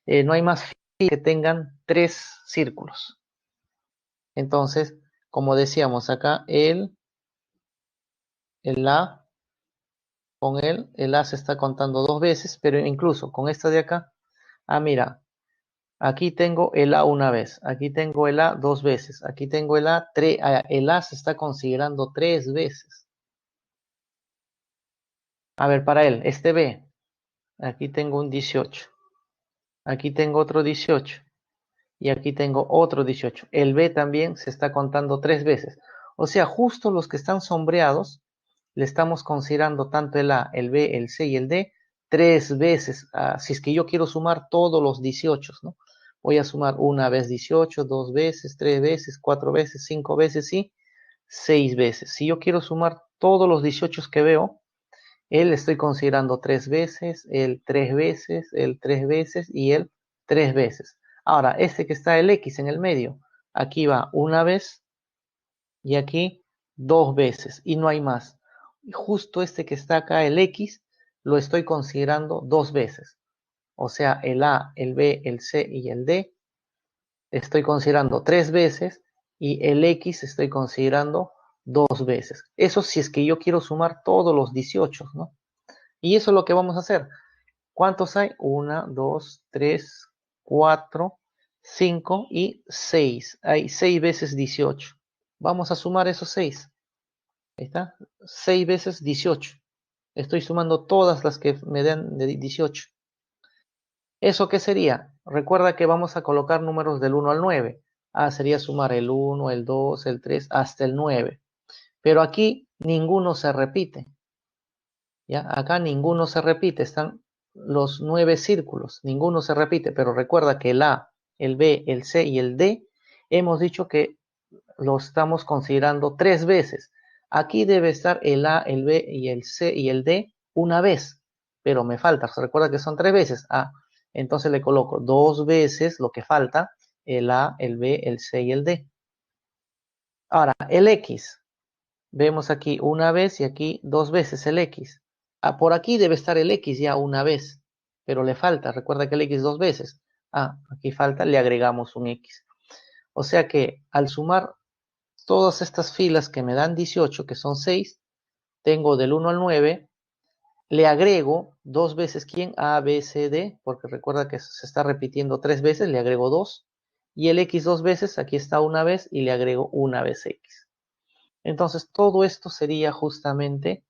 no hay más filas que tengan tres círculos. Entonces, como decíamos acá, el A, con el A se está contando dos veces, pero incluso con esta de acá, mira, aquí tengo el A una vez, aquí tengo el A dos veces, aquí tengo el A tres, el A se está considerando tres veces. A ver, para él, este B, aquí tengo un 18, aquí tengo otro 18 y aquí tengo otro 18. El B también se está contando tres veces. O sea, justo los que están sombreados, le estamos considerando tanto el A, el B, el C y el D tres veces. Si es que yo quiero sumar todos los 18, ¿no? Voy a sumar una vez 18, dos veces, tres veces, cuatro veces, cinco veces y seis veces. Si yo quiero sumar todos los 18 que veo, él estoy considerando tres veces, el tres veces, el tres veces y el tres veces. Ahora, este que está el X en el medio, aquí va una vez y aquí dos veces y no hay más. Justo este que está acá, el X, lo estoy considerando dos veces. O sea, el A, el B, el C y el D estoy considerando tres veces y el X estoy considerando dos veces. Eso si es que yo quiero sumar todos los 18, ¿no? Y eso es lo que vamos a hacer. ¿Cuántos hay? 1, 2, 3, 4, 5 y 6. Hay 6 veces 18. Vamos a sumar esos 6. Ahí está. 6 veces 18. Estoy sumando todas las que me den de 18. ¿Eso qué sería? Recuerda que vamos a colocar números del 1 al 9. Sería sumar el 1, el 2, el 3 hasta el 9. Pero aquí ninguno se repite. ¿Ya? Acá ninguno se repite, están los 9 círculos, ninguno se repite, pero recuerda que el A, el B, el C y el D, hemos dicho que lo estamos considerando tres veces. Aquí debe estar el A, el B y el C y el D una vez, pero me falta, recuerda que son tres veces. Entonces le coloco dos veces lo que falta, el A, el B, el C y el D. Ahora, el X, vemos aquí una vez y aquí dos veces el X. Por aquí debe estar el X ya una vez, pero le falta. Recuerda que el X dos veces. Aquí falta, le agregamos un X. O sea que al sumar todas estas filas que me dan 18, que son 6, tengo del 1 al 9, le agrego dos veces, ¿quién? A, B, C, D, porque recuerda que se está repitiendo tres veces, le agrego 2. Y el X dos veces, aquí está una vez y le agrego una vez X. Entonces, todo esto sería justamente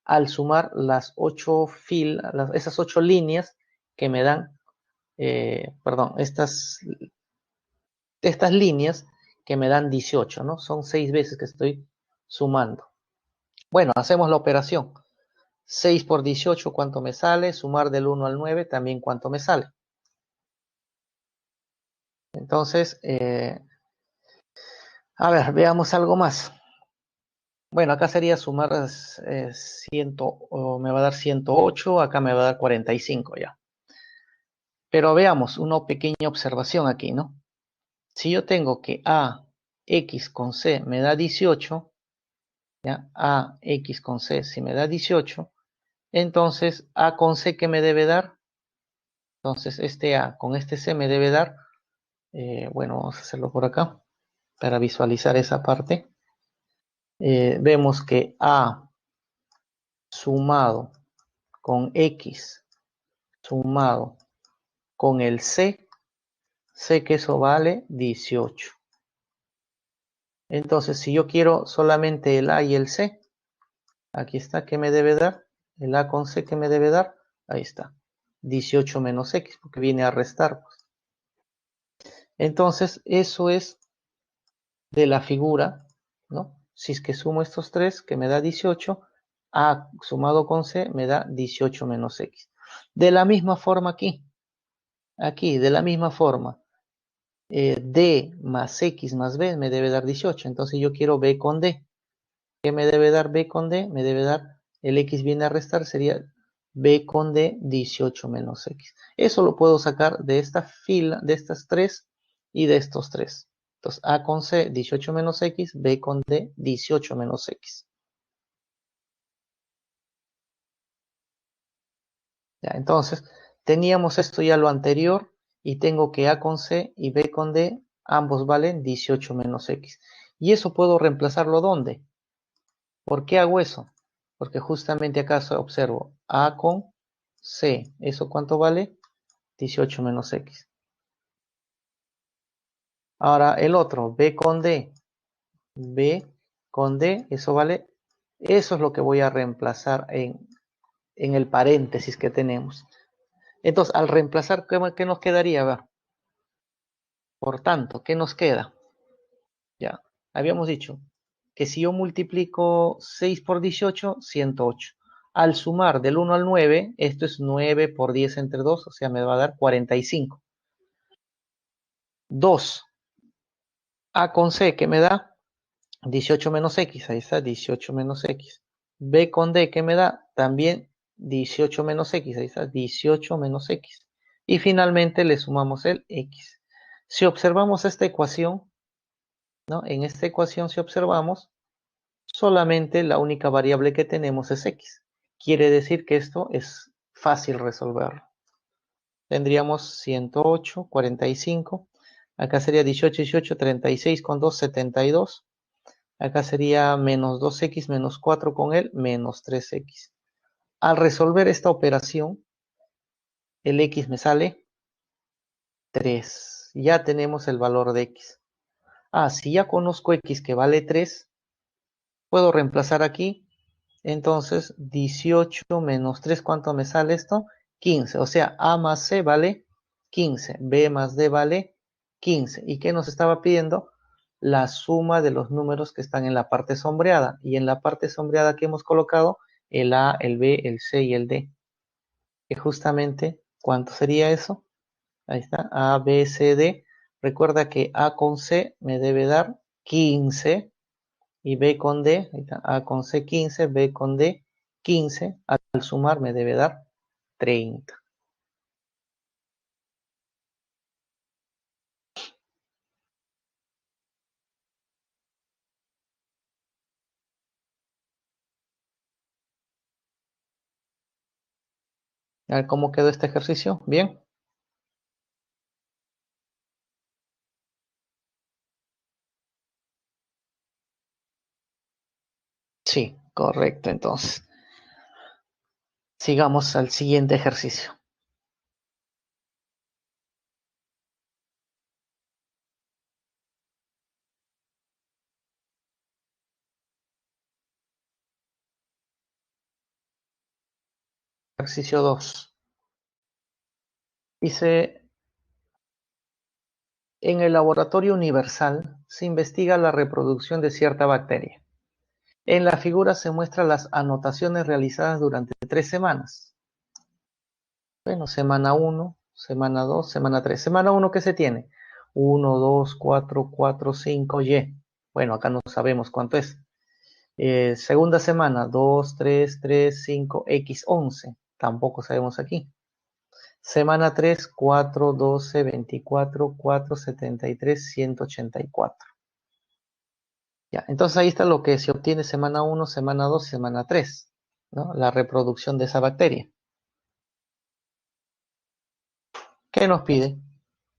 al sumar las ocho filas, esas ocho líneas que me dan, perdón, estas líneas que me dan 18, ¿no? Son 6 veces que estoy sumando. Bueno, hacemos la operación. 6 por 18, ¿cuánto me sale? Sumar del 1 al 9, también cuánto me sale. Entonces, a ver, veamos algo más. Bueno, acá sería sumar 100, me va a dar 108, acá me va a dar 45 ya. Pero veamos una pequeña observación aquí, ¿no? Si yo tengo que AX con C me da 18, ¿ya? AX con C si me da 18, entonces A con C ¿qué me debe dar? Entonces este A con este C me debe dar, bueno, vamos a hacerlo por acá para visualizar esa parte. Vemos que A sumado con X sumado con el C, sé que eso vale 18. Entonces, si yo quiero solamente el A y el C, aquí está, ¿qué me debe dar? el A con C que me debe dar, ahí está, 18 menos X, porque viene a restar, pues. Entonces, eso es de la figura, ¿no? Si es que sumo estos tres, que me da 18, A sumado con C me da 18 menos X. De la misma forma aquí, de la misma forma, D más X más B me debe dar 18, entonces yo quiero B con D. ¿Qué me debe dar B con D? Me debe dar, el X viene a restar, sería B con D 18 menos X. Eso lo puedo sacar de esta fila, de estas tres y de estos tres. Entonces, A con C 18 menos X, B con D 18 menos X. Ya, entonces, teníamos esto ya lo anterior y tengo que A con C y B con D ambos valen 18 menos X. ¿Y eso puedo reemplazarlo dónde? ¿Por qué hago eso? Porque justamente acá observo A con C. ¿Eso cuánto vale? 18 menos X. Ahora el otro, B con D. B con D, eso vale. Eso es lo que voy a reemplazar en el paréntesis que tenemos. Entonces, al reemplazar, ¿qué nos quedaría? Va. Por tanto, ¿qué nos queda? Ya, habíamos dicho que si yo multiplico 6 por 18, 108. Al sumar del 1 al 9, esto es 9 por 10 entre 2, o sea, me va a dar 45. 2. A con C, ¿qué me da? 18 menos X, ahí está, 18 menos X. B con D, ¿qué me da? También 18 menos X, ahí está, 18 menos X. Y finalmente le sumamos el X. Si observamos esta ecuación, ¿no? En esta ecuación, si observamos, solamente la única variable que tenemos es X. Quiere decir que esto es fácil resolverlo. Tendríamos 108, 45. Acá sería 18, 18, 36 con 2, 72. Acá sería menos 2x menos 4 con él, menos 3x. Al resolver esta operación, el x me sale 3. Ya tenemos el valor de x. Si ya conozco x que vale 3, puedo reemplazar aquí. Entonces, 18 menos 3, ¿cuánto me sale esto? 15. O sea, a más c vale 15. B más d vale 15. ¿Y qué nos estaba pidiendo? La suma de los números que están en la parte sombreada. Y en la parte sombreada que hemos colocado, el A, el B, el C y el D. Que justamente, ¿cuánto sería eso? Ahí está, A, B, C, D. Recuerda que A con C me debe dar 15 y B con D, ahí está, A con C 15, B con D 15, al sumar me debe dar 30. A ver cómo quedó este ejercicio. Bien. Sí, correcto. Entonces, sigamos al siguiente ejercicio. Ejercicio 2. Dice, en el laboratorio universal se investiga la reproducción de cierta bacteria. En la figura se muestran las anotaciones realizadas durante 3 semanas. Bueno, semana 1, semana 2, semana 3. Semana 1, ¿qué se tiene? 1, 2, 4, 4, 5, Y. Bueno, acá no sabemos cuánto es. Segunda semana, 2, 3, 3, 5, X, 11. Tampoco sabemos aquí. Semana 3, 4, 12, 24, 4, 73, 184. Ya, entonces ahí está lo que se obtiene semana 1, semana 2, semana 3, ¿no? La reproducción de esa bacteria. ¿Qué nos pide?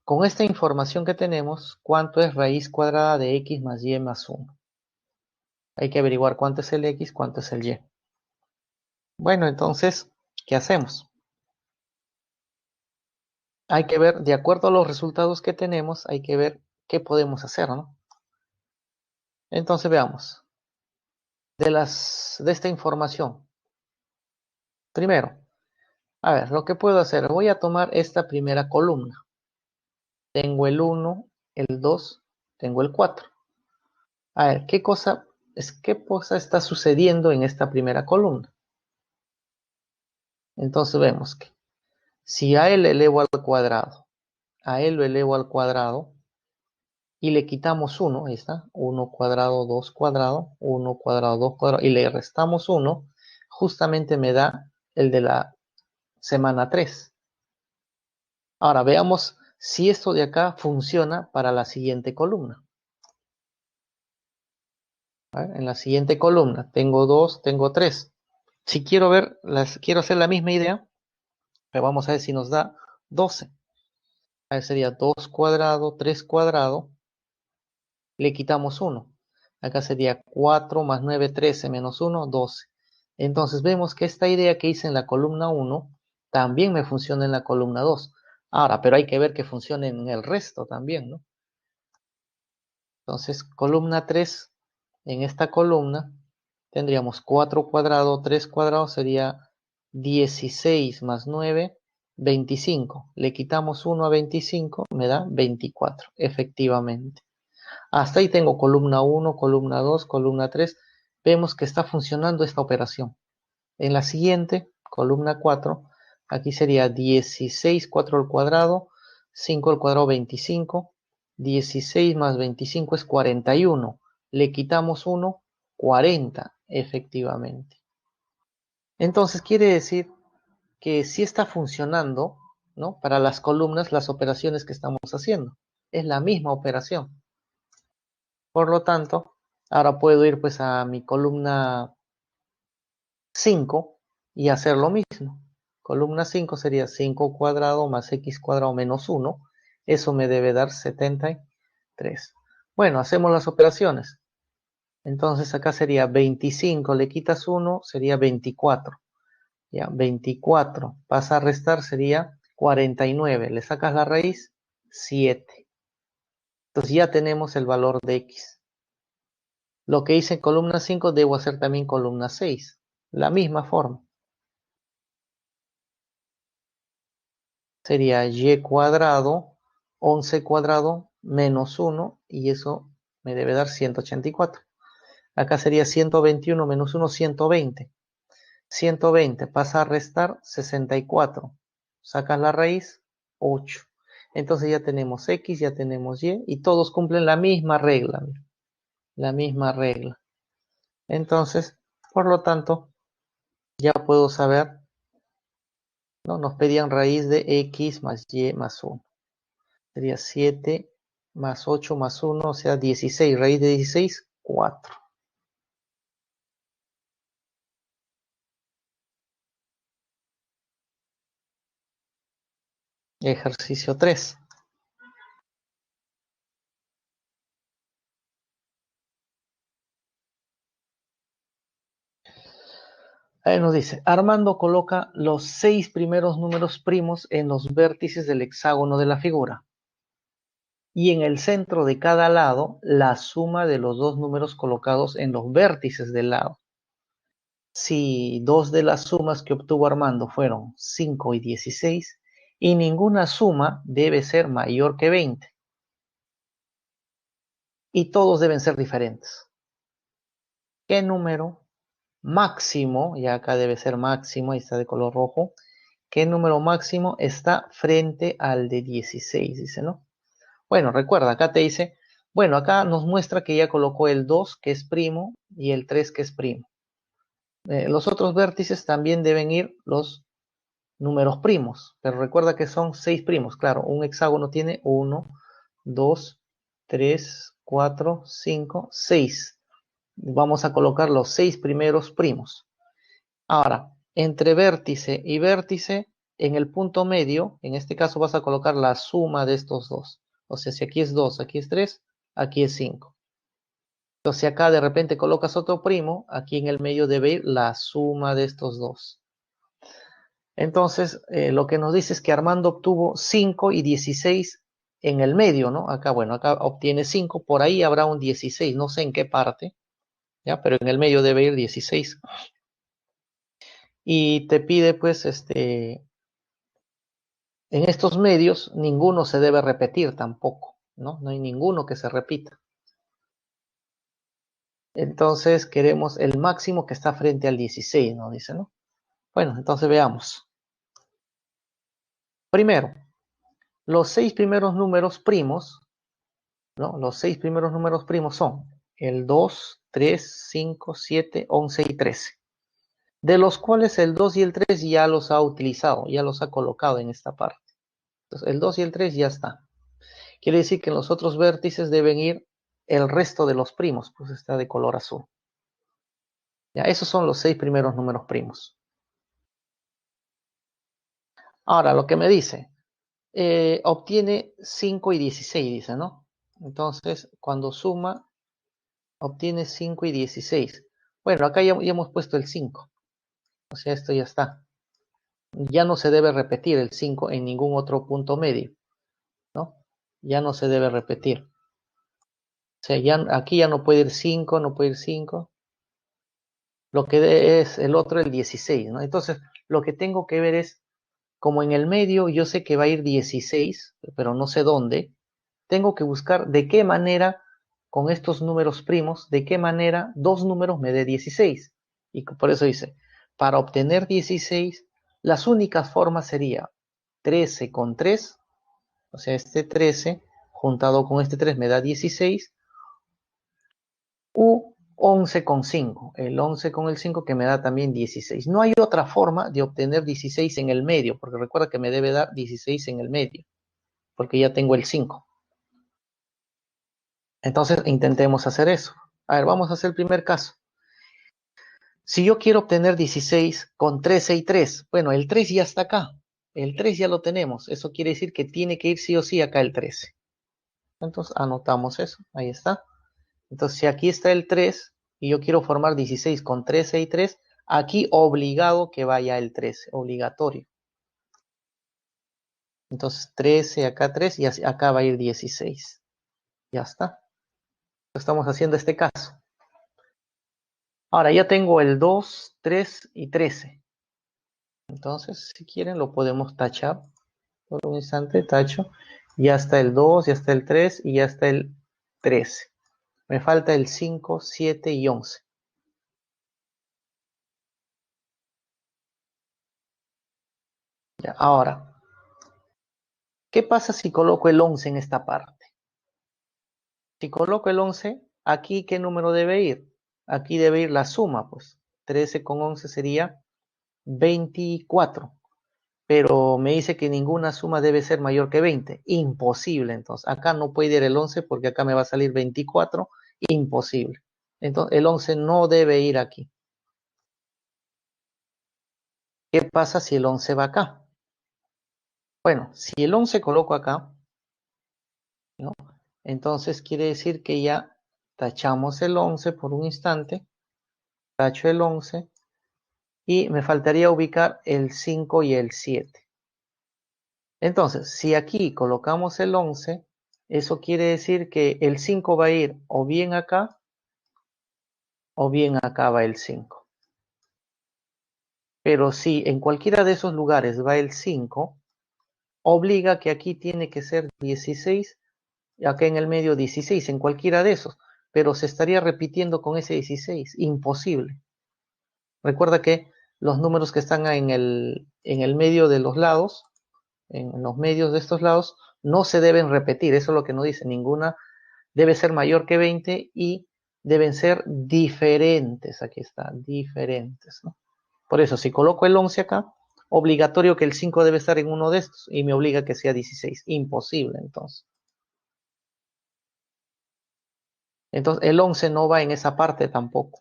Con esta información que tenemos, ¿cuánto es raíz cuadrada de x más y más 1? Hay que averiguar cuánto es el x, cuánto es el y. Bueno, entonces, ¿qué hacemos? Hay que ver, de acuerdo a los resultados que tenemos, hay que ver qué podemos hacer, ¿no? Entonces veamos, de esta información, Primero, a ver, lo que puedo hacer, voy a tomar esta primera columna. Tengo el 1, el 2, tengo el 4. A ver, ¿qué cosa está sucediendo en esta primera columna? Entonces vemos que si a él elevo al cuadrado, a él lo elevo al cuadrado y le quitamos 1, ahí está, 1 cuadrado, 2 cuadrado, 1 cuadrado, 2 cuadrado, y le restamos 1, justamente me da el de la semana 3. Ahora veamos si esto de acá funciona para la siguiente columna. En la siguiente columna tengo 2, tengo 3. Si quiero ver, quiero hacer la misma idea, pero vamos a ver si nos da 12. A ver, sería 2 cuadrado, 3 cuadrado, le quitamos 1. Acá sería 4 más 9, 13 menos 1, 12. Entonces vemos que esta idea que hice en la columna 1 también me funciona en la columna 2. Ahora, pero hay que ver que funcione en el resto también, ¿no? Entonces, columna 3, en esta columna tendríamos 4 cuadrado, 3 cuadrado, sería 16 más 9, 25. Le quitamos 1 a 25, me da 24, efectivamente. Hasta ahí tengo columna 1, columna 2, columna 3. Vemos que está funcionando esta operación. En la siguiente, columna 4, aquí sería 16, 4 al cuadrado, 5 al cuadrado, 25. 16 más 25 es 41. Le quitamos 1, 40, efectivamente. Entonces quiere decir que sí está funcionando, ¿no? Para las columnas, las operaciones que estamos haciendo. Es la misma operación. Por lo tanto, ahora puedo ir pues a mi columna 5 y hacer lo mismo. Columna 5 sería 5 cuadrado más x cuadrado menos 1. Eso me debe dar 73. Bueno, hacemos las operaciones. Entonces acá sería 25, le quitas 1, sería 24. Ya, 24 pasa a restar, sería 49. Le sacas la raíz, 7. Entonces ya tenemos el valor de x. Lo que hice en columna 5 debo hacer también columna 6. La misma forma. Sería y cuadrado, 11 cuadrado menos 1, y eso me debe dar 184. Acá sería 121 menos 1, 120. 120 pasa a restar 64. Sacas la raíz, 8. Entonces ya tenemos x, ya tenemos y todos cumplen la misma regla. La misma regla. Entonces, por lo tanto, ya puedo saber, ¿no? Nos pedían raíz de x más y más 1. Sería 7 más 8 más 1, o sea, 16. Raíz de 16, 4. Ejercicio 3. Ahí nos dice, Armando coloca los 6 primeros números primos en los vértices del hexágono de la figura. Y en el centro de cada lado, la suma de los dos números colocados en los vértices del lado. Si dos de las sumas que obtuvo Armando fueron 5 y 16, y ninguna suma debe ser mayor que 20. Y todos deben ser diferentes. ¿Qué número máximo, y acá debe ser máximo, ahí está de color rojo, qué número máximo está frente al de 16, dice, ¿no? Bueno, recuerda, acá te dice, bueno, acá nos muestra que ya colocó el 2, que es primo, y el 3, que es primo. Los otros vértices también deben ir los números primos, pero recuerda que son 6 primos. Claro, un hexágono tiene 1, 2, 3, 4, 5, 6. Vamos a colocar los 6 primeros primos. Ahora, entre vértice y vértice, en el punto medio, en este caso vas a colocar la suma de estos dos. O sea, si aquí es 2, aquí es 3, aquí es 5. Entonces, si acá de repente colocas otro primo, aquí en el medio debe ir la suma de estos dos. Entonces, lo que nos dice es que Armando obtuvo 5 y 16 en el medio, ¿no? Acá, bueno, acá obtiene 5, por ahí habrá un 16, no sé en qué parte, ¿ya? Pero en el medio debe ir 16. y te pide pues en estos medios ninguno se debe repetir tampoco, ¿no? No hay ninguno que se repita. Entonces queremos el máximo que está frente al 16, ¿no? Dice, ¿no? Bueno, entonces veamos. Primero, los 6 primeros números primos, ¿no? Los 6 primeros números primos son el 2, 3, 5, 7, 11 y 13. De los cuales el 2 y el 3 ya los ha utilizado, ya los ha colocado en esta parte. Entonces, el 2 y el 3 ya está. Quiere decir que en los otros vértices deben ir el resto de los primos, pues está de color azul. Ya, esos son los 6 primeros números primos. Ahora, lo que me dice, obtiene 5 y 16, dice, ¿no? Entonces, cuando suma, obtiene 5 y 16. Bueno, acá ya hemos puesto el 5. O sea, esto ya está. Ya no se debe repetir el 5 en ningún otro punto medio, ¿no? Ya no se debe repetir. O sea, ya, aquí ya no puede ir 5, no puede ir 5. Lo que es el otro, el 16, ¿no? Entonces, lo que tengo que ver es, como en el medio yo sé que va a ir 16, pero no sé dónde, tengo que buscar de qué manera, con estos números primos, de qué manera dos números me dé 16. Y por eso dice, para obtener 16, las únicas formas sería 13 con 3, o sea, este 13 juntado con este 3 me da 16, u 11 con 5, el 11 con el 5 que me da también 16. No hay otra forma de obtener 16 en el medio, porque recuerda que me debe dar 16 en el medio, porque ya tengo el 5. Entonces intentemos hacer eso. A ver, vamos a hacer el primer caso. Si yo quiero obtener 16 con 13 y 3, bueno, el 3 ya está acá. El 3 ya lo tenemos. Eso quiere decir que tiene que ir sí o sí acá el 13. Entonces anotamos eso. Ahí está. Entonces, si aquí está el 3 y yo quiero formar 16 con 13 y 3, aquí obligado que vaya el 13, obligatorio. Entonces, 13, acá 3 y acá va a ir 16. Ya está. Estamos haciendo este caso. Ahora ya tengo el 2, 3 y 13. Entonces, si quieren, lo podemos tachar. Por un instante, tacho. Ya está el 2, ya está el 3 y ya está el 13. Me falta el 5, 7 y 11. Ya, ahora, ¿qué pasa si coloco el 11 en esta parte? Si coloco el 11, aquí ¿qué número debe ir? Aquí debe ir la suma, pues. 13 con 11 sería 24. Pero me dice que ninguna suma debe ser mayor que 20. Imposible, entonces. Acá no puede ir el 11 porque acá me va a salir 24. Imposible. Entonces, el 11 no debe ir aquí. ¿Qué pasa si el 11 va acá? Bueno, si el 11 coloco acá, ¿no? Entonces quiere decir que ya tachamos el 11 por un instante. Tacho el 11 y me faltaría ubicar el 5 y el 7. Entonces, si aquí colocamos el 11, eso quiere decir que el 5 va a ir o bien acá o bien acá va el 5. Pero si en cualquiera de esos lugares va el 5, obliga que aquí tiene que ser 16, y acá en el medio 16, en cualquiera de esos. Pero se estaría repitiendo con ese 16. Imposible. Recuerda que los números que están en el medio de los lados, en los medios de estos lados, no se deben repetir. Eso es lo que nos dice. Ninguna debe ser mayor que 20 y deben ser diferentes. Aquí está, diferentes, ¿no? Por eso, si coloco el 11 acá, obligatorio que el 5 debe estar en uno de estos y me obliga que sea 16. Imposible, entonces. Entonces, el 11 no va en esa parte tampoco.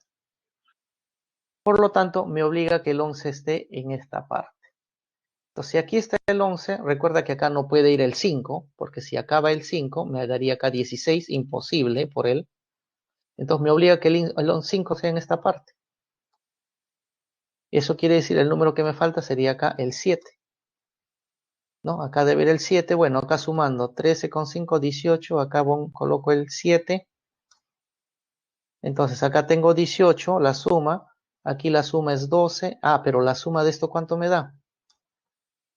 Por lo tanto, me obliga que el 11 esté en esta parte. Entonces, si aquí está el 11, recuerda que acá no puede ir el 5, porque si acá va el 5, me daría acá 16, imposible por él. Entonces, me obliga que el 5 sea en esta parte. Eso quiere decir, el número que me falta sería acá el 7. ¿No? Acá debe ir el 7, bueno, acá sumando 13 con 5, 18, acá coloco el 7. Entonces, acá tengo 18, la suma, Aquí la suma es 12. Ah, pero la suma de esto, ¿cuánto me da?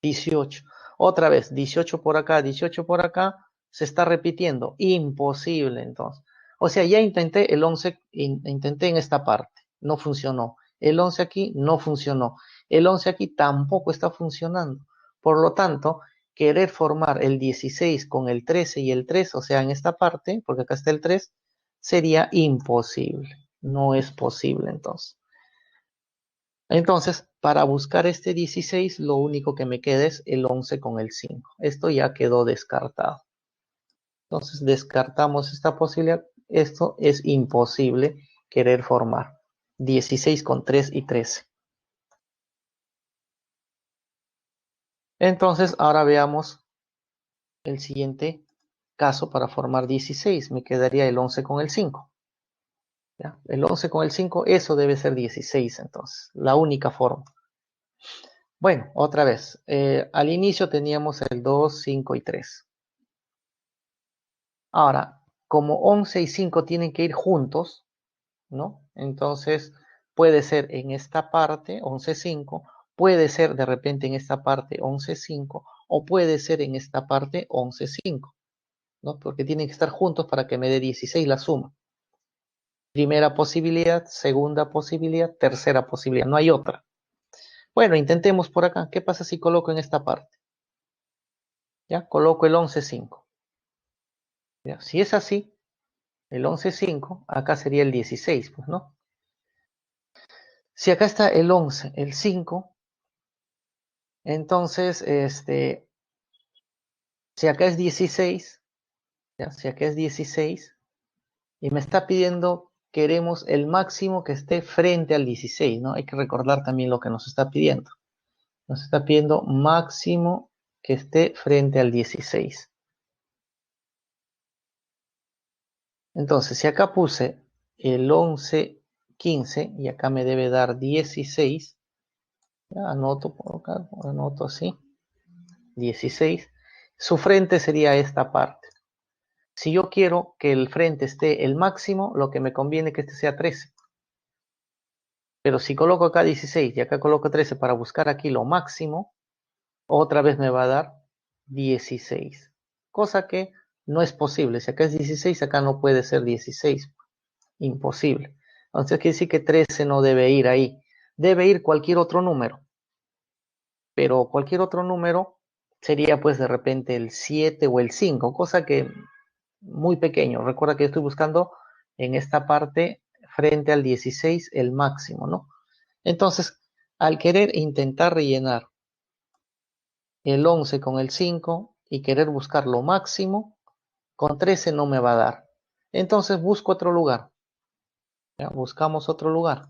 18. Otra vez, 18 por acá, 18 por acá. Se está repitiendo. Imposible, entonces. O sea, ya intenté el 11, intenté en esta parte. No funcionó. El 11 aquí no funcionó. El 11 aquí tampoco está funcionando. Por lo tanto, querer formar el 16 con el 13 y el 3, o sea, en esta parte, porque acá está el 3, sería imposible. No es posible, entonces. Entonces, para buscar este 16, lo único que me queda es el 11 con el 5. Esto ya quedó descartado. Entonces, descartamos esta posibilidad. Esto es imposible querer formar 16 con 3 y 13. Entonces, ahora veamos el siguiente caso para formar 16. Me quedaría el 11 con el 5. ¿Ya? El 11 con el 5, eso debe ser 16 entonces. La única forma. Bueno, otra vez. Al inicio teníamos el 2, 5 y 3. Ahora, como 11 y 5 tienen que ir juntos, ¿no? Entonces, puede ser en esta parte, 11, 5, puede ser de repente en esta parte 11, 5, o puede ser en esta parte 11, 5, ¿no? Porque tienen que estar juntos para que me dé 16 la suma. Primera posibilidad, segunda posibilidad, tercera posibilidad, no hay otra. Bueno, intentemos por acá. ¿Qué pasa si coloco en esta parte? ¿Ya? Coloco el 11, 5. ¿Ya? Si es así, el 11, 5, acá sería el 16, pues, ¿no? Si acá está el 11, el 5, entonces, si acá es 16, ¿ya? Si acá es 16, y me está pidiendo, queremos el máximo que esté frente al 16, ¿no? Hay que recordar también lo que nos está pidiendo. Nos está pidiendo máximo que esté frente al 16. Entonces, si acá puse el 11, 15, y acá me debe dar 16, ¿ya? Anoto por acá, anoto así. 16, su frente sería esta parte. Si yo quiero que el frente esté el máximo, lo que me conviene es que este sea 13. Pero si coloco acá 16 y acá coloco 13 para buscar aquí lo máximo, otra vez me va a dar 16. Cosa que no es posible. Si acá es 16, acá no puede ser 16. Imposible. Entonces quiere decir que 13 no debe ir ahí. Debe ir cualquier otro número. Pero cualquier otro número sería pues de repente el 7 o el 5, cosa que muy pequeño. Recuerda que estoy buscando en esta parte frente al 16 el máximo, ¿no? Entonces, al querer intentar rellenar el 11 con el 5 y querer buscar lo máximo, con 13 no me va a dar. Entonces busco otro lugar. ¿Ya? Buscamos otro lugar.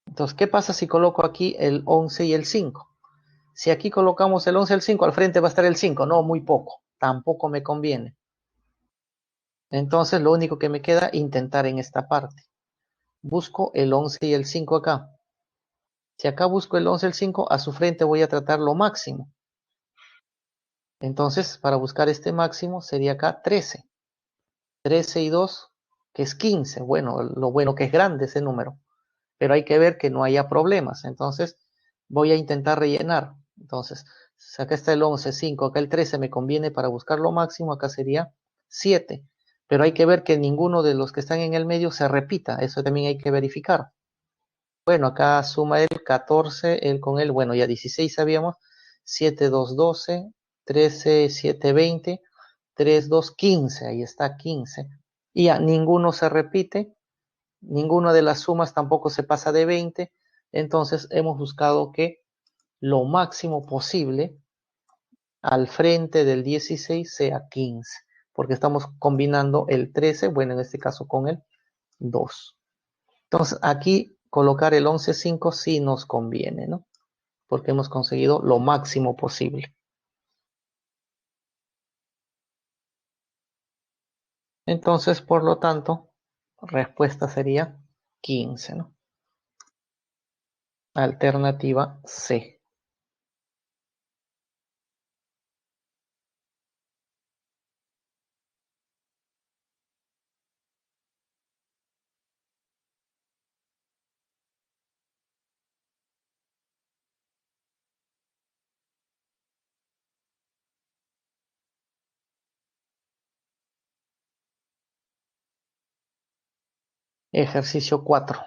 Entonces, ¿qué pasa si coloco aquí el 11 y el 5? Si aquí colocamos el 11 y el 5, al frente va a estar el 5. No, muy poco. Tampoco me conviene. Entonces, lo único que me queda es intentar en esta parte. Busco el 11 y el 5 acá. Si acá busco el 11 y el 5, a su frente voy a tratar lo máximo. Entonces, para buscar este máximo sería acá 13. 13 y 2, que es 15. Bueno, lo bueno que es grande ese número. Pero hay que ver que no haya problemas. Entonces, voy a intentar rellenar. Entonces, si acá está el 11, 5, acá el 13 me conviene para buscar lo máximo, acá sería 7. Pero hay que ver que ninguno de los que están en el medio se repita. Eso también hay que verificar. Bueno, acá suma el 14, el con él, bueno, ya 16 sabíamos, 7, 2, 12, 13, 7, 20, 3, 2, 15, ahí está 15. Y ya ninguno se repite, ninguna de las sumas tampoco se pasa de 20, entonces hemos buscado que lo máximo posible al frente del 16 sea 15, porque estamos combinando el 13, bueno, en este caso con el 2. Entonces aquí colocar el 11,5 sí nos conviene, ¿no? Porque hemos conseguido lo máximo posible. Entonces, por lo tanto, respuesta sería 15, ¿no? Alternativa C. Ejercicio 4.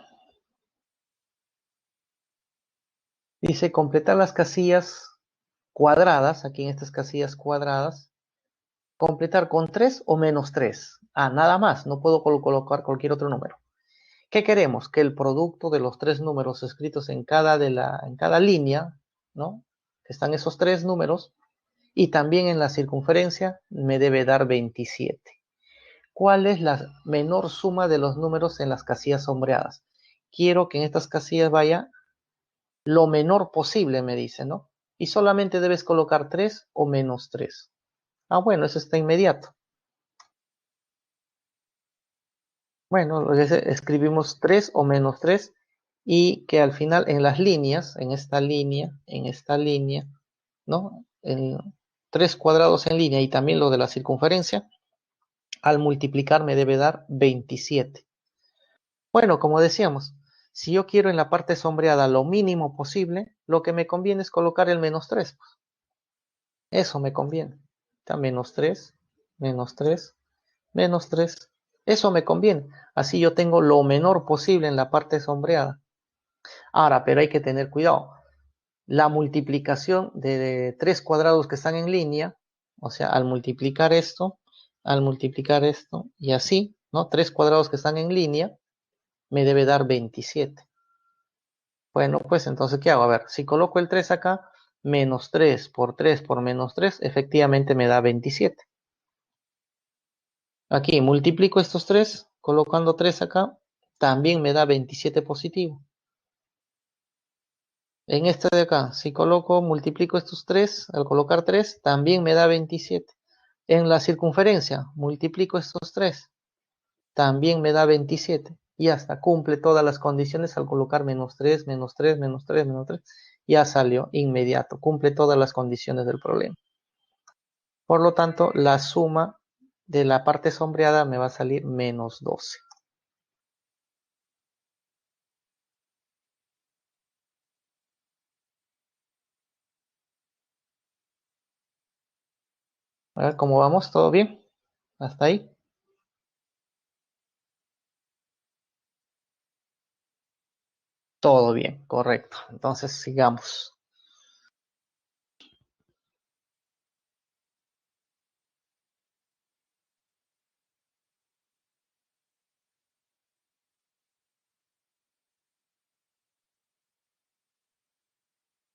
Dice completar las casillas cuadradas, aquí en estas casillas cuadradas, completar con 3 o menos 3. Ah, nada más, no puedo colocar cualquier otro número. ¿Qué queremos? Que el producto de los tres números escritos en cada línea, ¿no? Que están esos tres números, y también en la circunferencia me debe dar 27. ¿Cuál es la menor suma de los números en las casillas sombreadas? Quiero que en estas casillas vaya lo menor posible, me dice, ¿no? Y solamente debes colocar 3 o menos 3. Ah, bueno, eso está inmediato. Bueno, escribimos 3 o menos 3 y que al final en las líneas, en esta línea, ¿no? En 3 cuadrados en línea y también lo de la circunferencia, al multiplicar me debe dar 27. Bueno, como decíamos, si yo quiero en la parte sombreada lo mínimo posible, lo que me conviene es colocar el menos 3. Eso me conviene. Está menos 3, menos 3, menos 3. Eso me conviene. Así yo tengo lo menor posible en la parte sombreada. Ahora, pero hay que tener cuidado. La multiplicación de 3 cuadrados que están en línea, o sea, al multiplicar esto y así, ¿no? 3 cuadrados que están en línea, me debe dar 27. Bueno, pues entonces, ¿qué hago? A ver, si coloco el 3 acá, menos 3 por menos 3, efectivamente me da 27. Aquí multiplico estos 3, colocando 3 acá, también me da 27 positivo. En este de acá, si multiplico estos 3, al colocar 3, también me da 27. En la circunferencia, multiplico estos 3, también me da 27. Y hasta cumple todas las condiciones al colocar menos 3, menos 3, menos 3, menos 3. Ya salió inmediato, cumple todas las condiciones del problema. Por lo tanto, la suma de la parte sombreada me va a salir menos 12. A ver cómo vamos, ¿todo bien? ¿Hasta ahí? Todo bien, correcto. Entonces sigamos.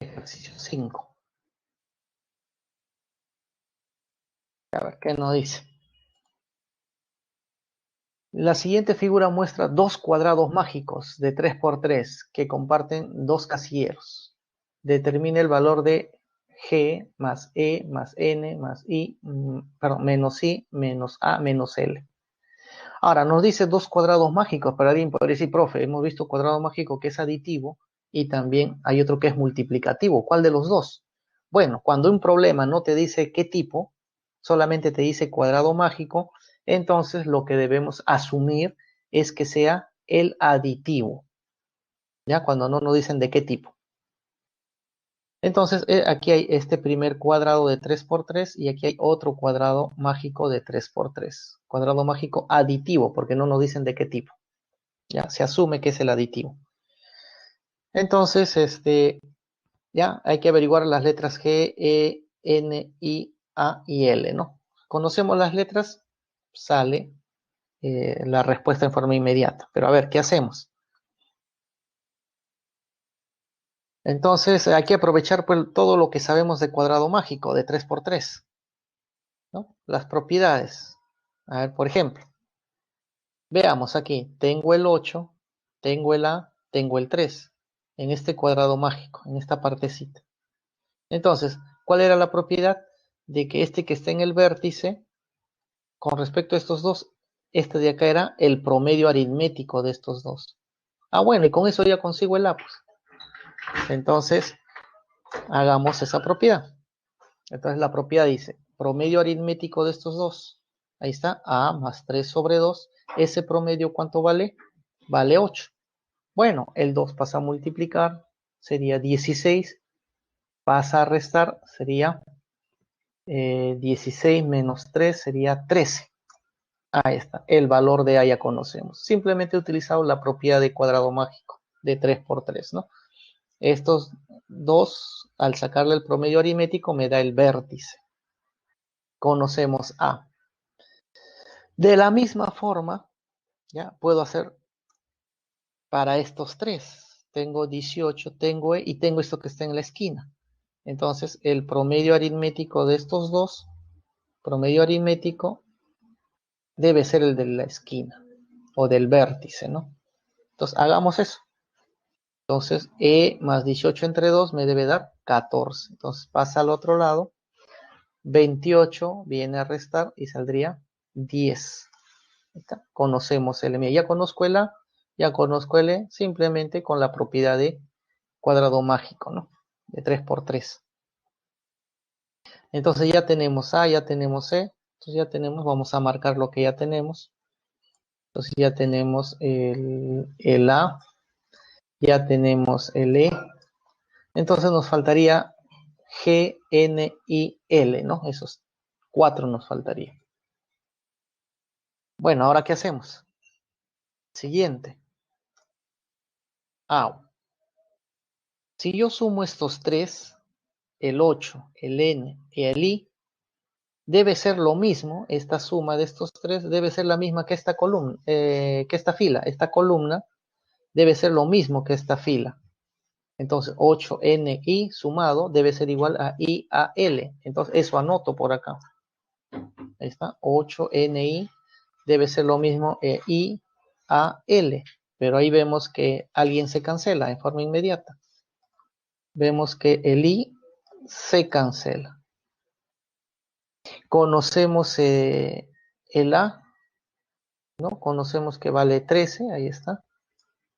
Ejercicio 5. A ver qué nos dice. La siguiente figura muestra dos cuadrados mágicos de 3 por 3 que comparten dos casilleros. Determina el valor de G más E más N más I, menos I menos A menos L. Ahora, nos dice dos cuadrados mágicos, pero alguien podría decir, profe, hemos visto cuadrado mágico que es aditivo y también hay otro que es multiplicativo. ¿Cuál de los dos? Bueno, cuando un problema no te dice qué tipo, solamente te dice cuadrado mágico, entonces lo que debemos asumir es que sea el aditivo, ¿ya? Cuando no nos dicen de qué tipo. Entonces, aquí hay este primer cuadrado de 3 por 3 y aquí hay otro cuadrado mágico de 3 por 3. Cuadrado mágico aditivo, porque no nos dicen de qué tipo. Ya se asume que es el aditivo. Entonces, ya hay que averiguar las letras G, E, N, I, A y L, ¿no? Conocemos las letras, sale la respuesta en forma inmediata. Pero a ver, ¿qué hacemos? Entonces, hay que aprovechar pues, todo lo que sabemos de cuadrado mágico, de 3 por 3, ¿no? Las propiedades. A ver, por ejemplo, veamos aquí, tengo el 8, tengo el A, tengo el 3, en este cuadrado mágico, en esta partecita. Entonces, ¿cuál era la propiedad? De que este que está en el vértice, con respecto a estos dos, este de acá era el promedio aritmético de estos dos. Ah, bueno, y con eso ya consigo el A, pues. Entonces, hagamos esa propiedad. Entonces, la propiedad dice, promedio aritmético de estos dos. Ahí está, A más 3 sobre 2. Ese promedio, ¿cuánto vale? Vale 8. Bueno, el 2 pasa a multiplicar, sería 16. Pasa a restar, sería 16 menos 3 sería 13. Ahí está, el valor de A ya conocemos. Simplemente he utilizado la propiedad de cuadrado mágico de 3 por 3, ¿no? Estos dos, al sacarle el promedio aritmético, me da el vértice. Conocemos A. De la misma forma, ya puedo hacer para estos tres. Tengo 18, tengo E y tengo esto que está en la esquina. Entonces, el promedio aritmético de estos dos, promedio aritmético, debe ser el de la esquina o del vértice, ¿no? Entonces, hagamos eso. Entonces, E más 18 entre 2 me debe dar 14. Entonces, pasa al otro lado. 28 viene a restar y saldría 10. Conocemos el M. Ya conozco el A, ya conozco el E, simplemente con la propiedad de cuadrado mágico, ¿no? De 3 por 3. Entonces ya tenemos A, ya tenemos E. Entonces ya tenemos, vamos a marcar lo que ya tenemos. Entonces ya tenemos el A, ya tenemos el E. Entonces nos faltaría G, N y L, ¿no? Esos 4 nos faltaría. Bueno, ¿ahora qué hacemos? Siguiente. Si yo sumo estos tres, el 8, el N y el I, debe ser lo mismo, esta suma de estos tres debe ser la misma que esta columna, que esta fila. Esta columna debe ser lo mismo que esta fila. Entonces 8NI sumado debe ser igual a IAL. Entonces eso anoto por acá. Ahí está, 8NI debe ser lo mismo IAL. Pero ahí vemos que alguien se cancela en forma inmediata. Vemos que el I se cancela. Conocemos el A, ¿no? Conocemos que vale 13, ahí está.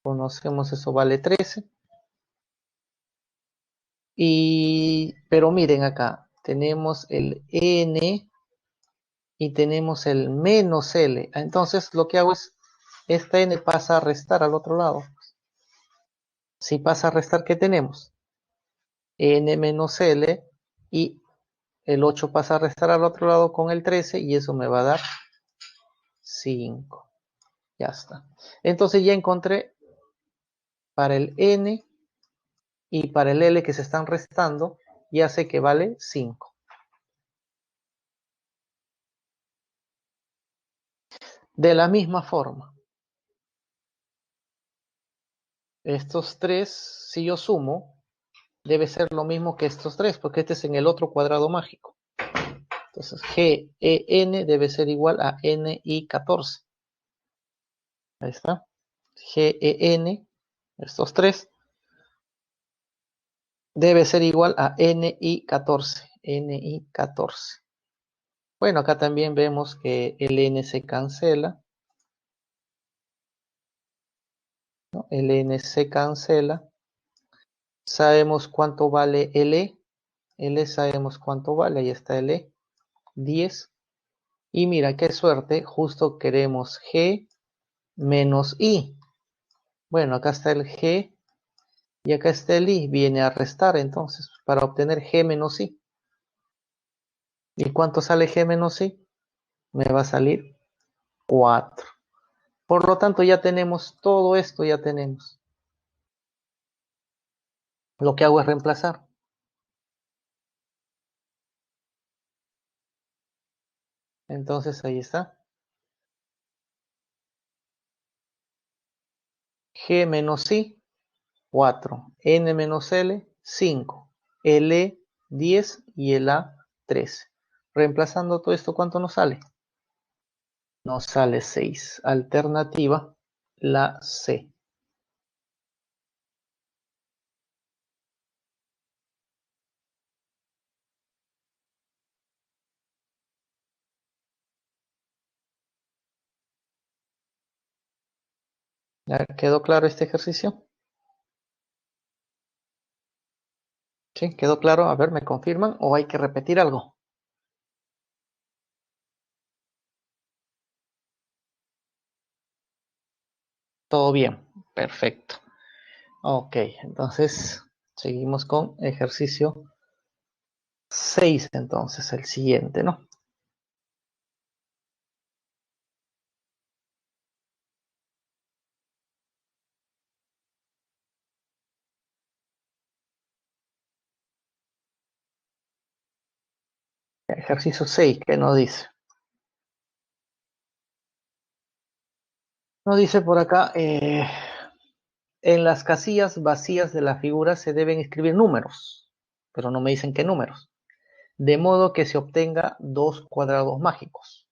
Conocemos eso vale 13. Pero miren acá, tenemos el N y tenemos el menos L. Entonces lo que hago es, esta N pasa a restar al otro lado. Si pasa a restar, ¿qué tenemos? N menos L y el 8 pasa a restar al otro lado con el 13 y eso me va a dar 5. Ya está. Entonces ya encontré para el N y para el L que se están restando, ya sé que vale 5. De la misma forma, estos tres, si yo sumo, debe ser lo mismo que estos tres, porque este es en el otro cuadrado mágico. Entonces, GEN debe ser igual a NI14. Ahí está. GEN, estos tres, debe ser igual a NI14. NI14. Bueno, acá también vemos que el N se cancela, ¿no? El N se cancela. Sabemos cuánto vale el E. El E sabemos cuánto vale. Ahí está el E. 10. Y mira, qué suerte. Justo queremos G menos I. Bueno, acá está el G. Y acá está el I. Viene a restar entonces para obtener G menos I. ¿Y cuánto sale G menos I? Me va a salir 4. Por lo tanto, ya tenemos todo esto. Ya tenemos. Lo que hago es reemplazar. Entonces ahí está. G menos I, 4. N menos L, 5. L, 10 y el A, 13. Reemplazando todo esto, ¿cuánto nos sale? Nos sale 6. Alternativa, la C. ¿Ya quedó claro este ejercicio? ¿Sí? ¿Quedó claro? A ver, ¿me confirman o hay que repetir algo? Todo bien. Perfecto. Ok, entonces seguimos con ejercicio 6, entonces el siguiente, ¿no? Ejercicio 6, ¿qué nos dice? Nos dice por acá, en las casillas vacías de la figura se deben escribir números, pero no me dicen qué números, de modo que se obtenga dos cuadrados mágicos.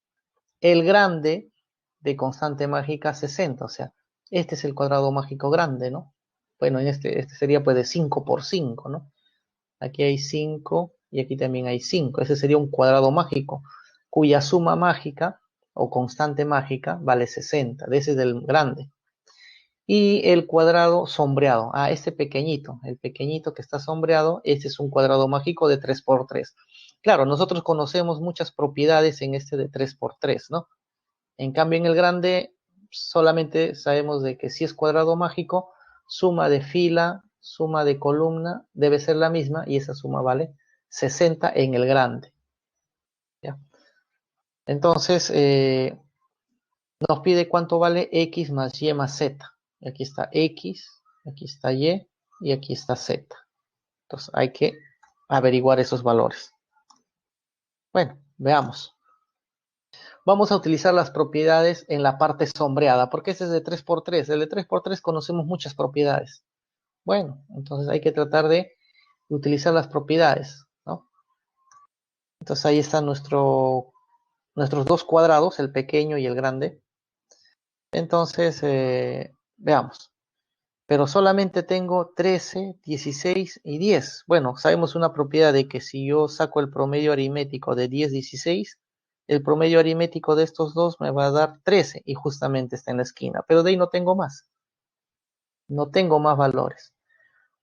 El grande de constante mágica 60, o sea, este es el cuadrado mágico grande, ¿no? Bueno, en este sería pues de 5 por 5, ¿no? Aquí hay 5 y aquí también hay 5. Ese sería un cuadrado mágico cuya suma mágica o constante mágica vale 60. De ese es del grande. Y el cuadrado sombreado. Ah, este pequeñito, el pequeñito que está sombreado, este es un cuadrado mágico de 3 por 3. Claro, nosotros conocemos muchas propiedades en este de 3 por 3, ¿no? En cambio, en el grande solamente sabemos de que si es cuadrado mágico, suma de fila, suma de columna debe ser la misma y esa suma vale 60 en el grande. ¿Ya? Entonces, nos pide cuánto vale x más y más z. Aquí está x, aquí está y aquí está z. Entonces, hay que averiguar esos valores. Bueno, veamos. Vamos a utilizar las propiedades en la parte sombreada, porque este es de 3 por 3. El de 3 por 3 conocemos muchas propiedades. Bueno, entonces hay que tratar de utilizar las propiedades, ¿no? Entonces ahí están nuestros dos cuadrados, el pequeño y el grande. Entonces, veamos. Pero solamente tengo 13, 16 y 10. Bueno, sabemos una propiedad de que si yo saco el promedio aritmético de 10, 16, el promedio aritmético de estos dos me va a dar 13 y justamente está en la esquina. Pero de ahí no tengo más. No tengo más valores.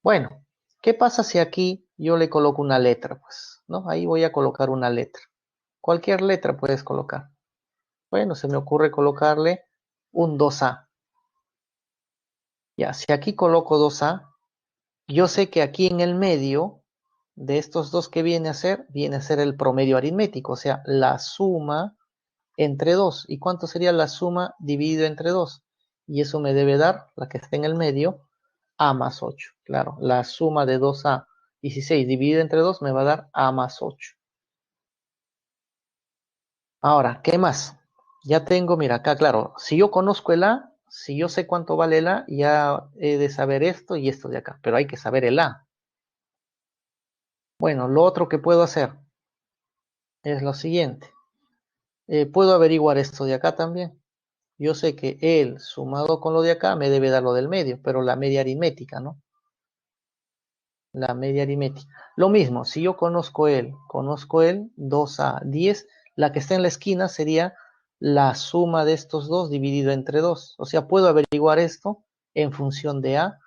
Bueno, ¿qué pasa si aquí yo le coloco una letra? Pues, ¿no? Ahí voy a colocar una letra. Cualquier letra puedes colocar. Bueno, se me ocurre colocarle un 2A. Ya, si aquí coloco 2A, yo sé que aquí en el medio de estos dos que viene a ser el promedio aritmético, o sea, la suma entre 2. ¿Y cuánto sería la suma dividido entre 2? Y eso me debe dar, la que está en el medio, A más 8. Claro, la suma de 2A 16 dividido entre 2 me va a dar A más 8. Ahora, ¿qué más? Ya tengo, mira, acá, claro, si yo conozco el A, si yo sé cuánto vale el A, ya he de saber esto y esto de acá, pero hay que saber el A. Bueno, lo otro que puedo hacer es lo siguiente. Puedo averiguar esto de acá también. Yo sé que él sumado con lo de acá me debe dar lo del medio, pero la media aritmética, ¿no? La media aritmética. Lo mismo, si yo conozco él, 2A, 10, la que está en la esquina sería la suma de estos dos dividido entre 2. O sea, puedo averiguar esto en función de A,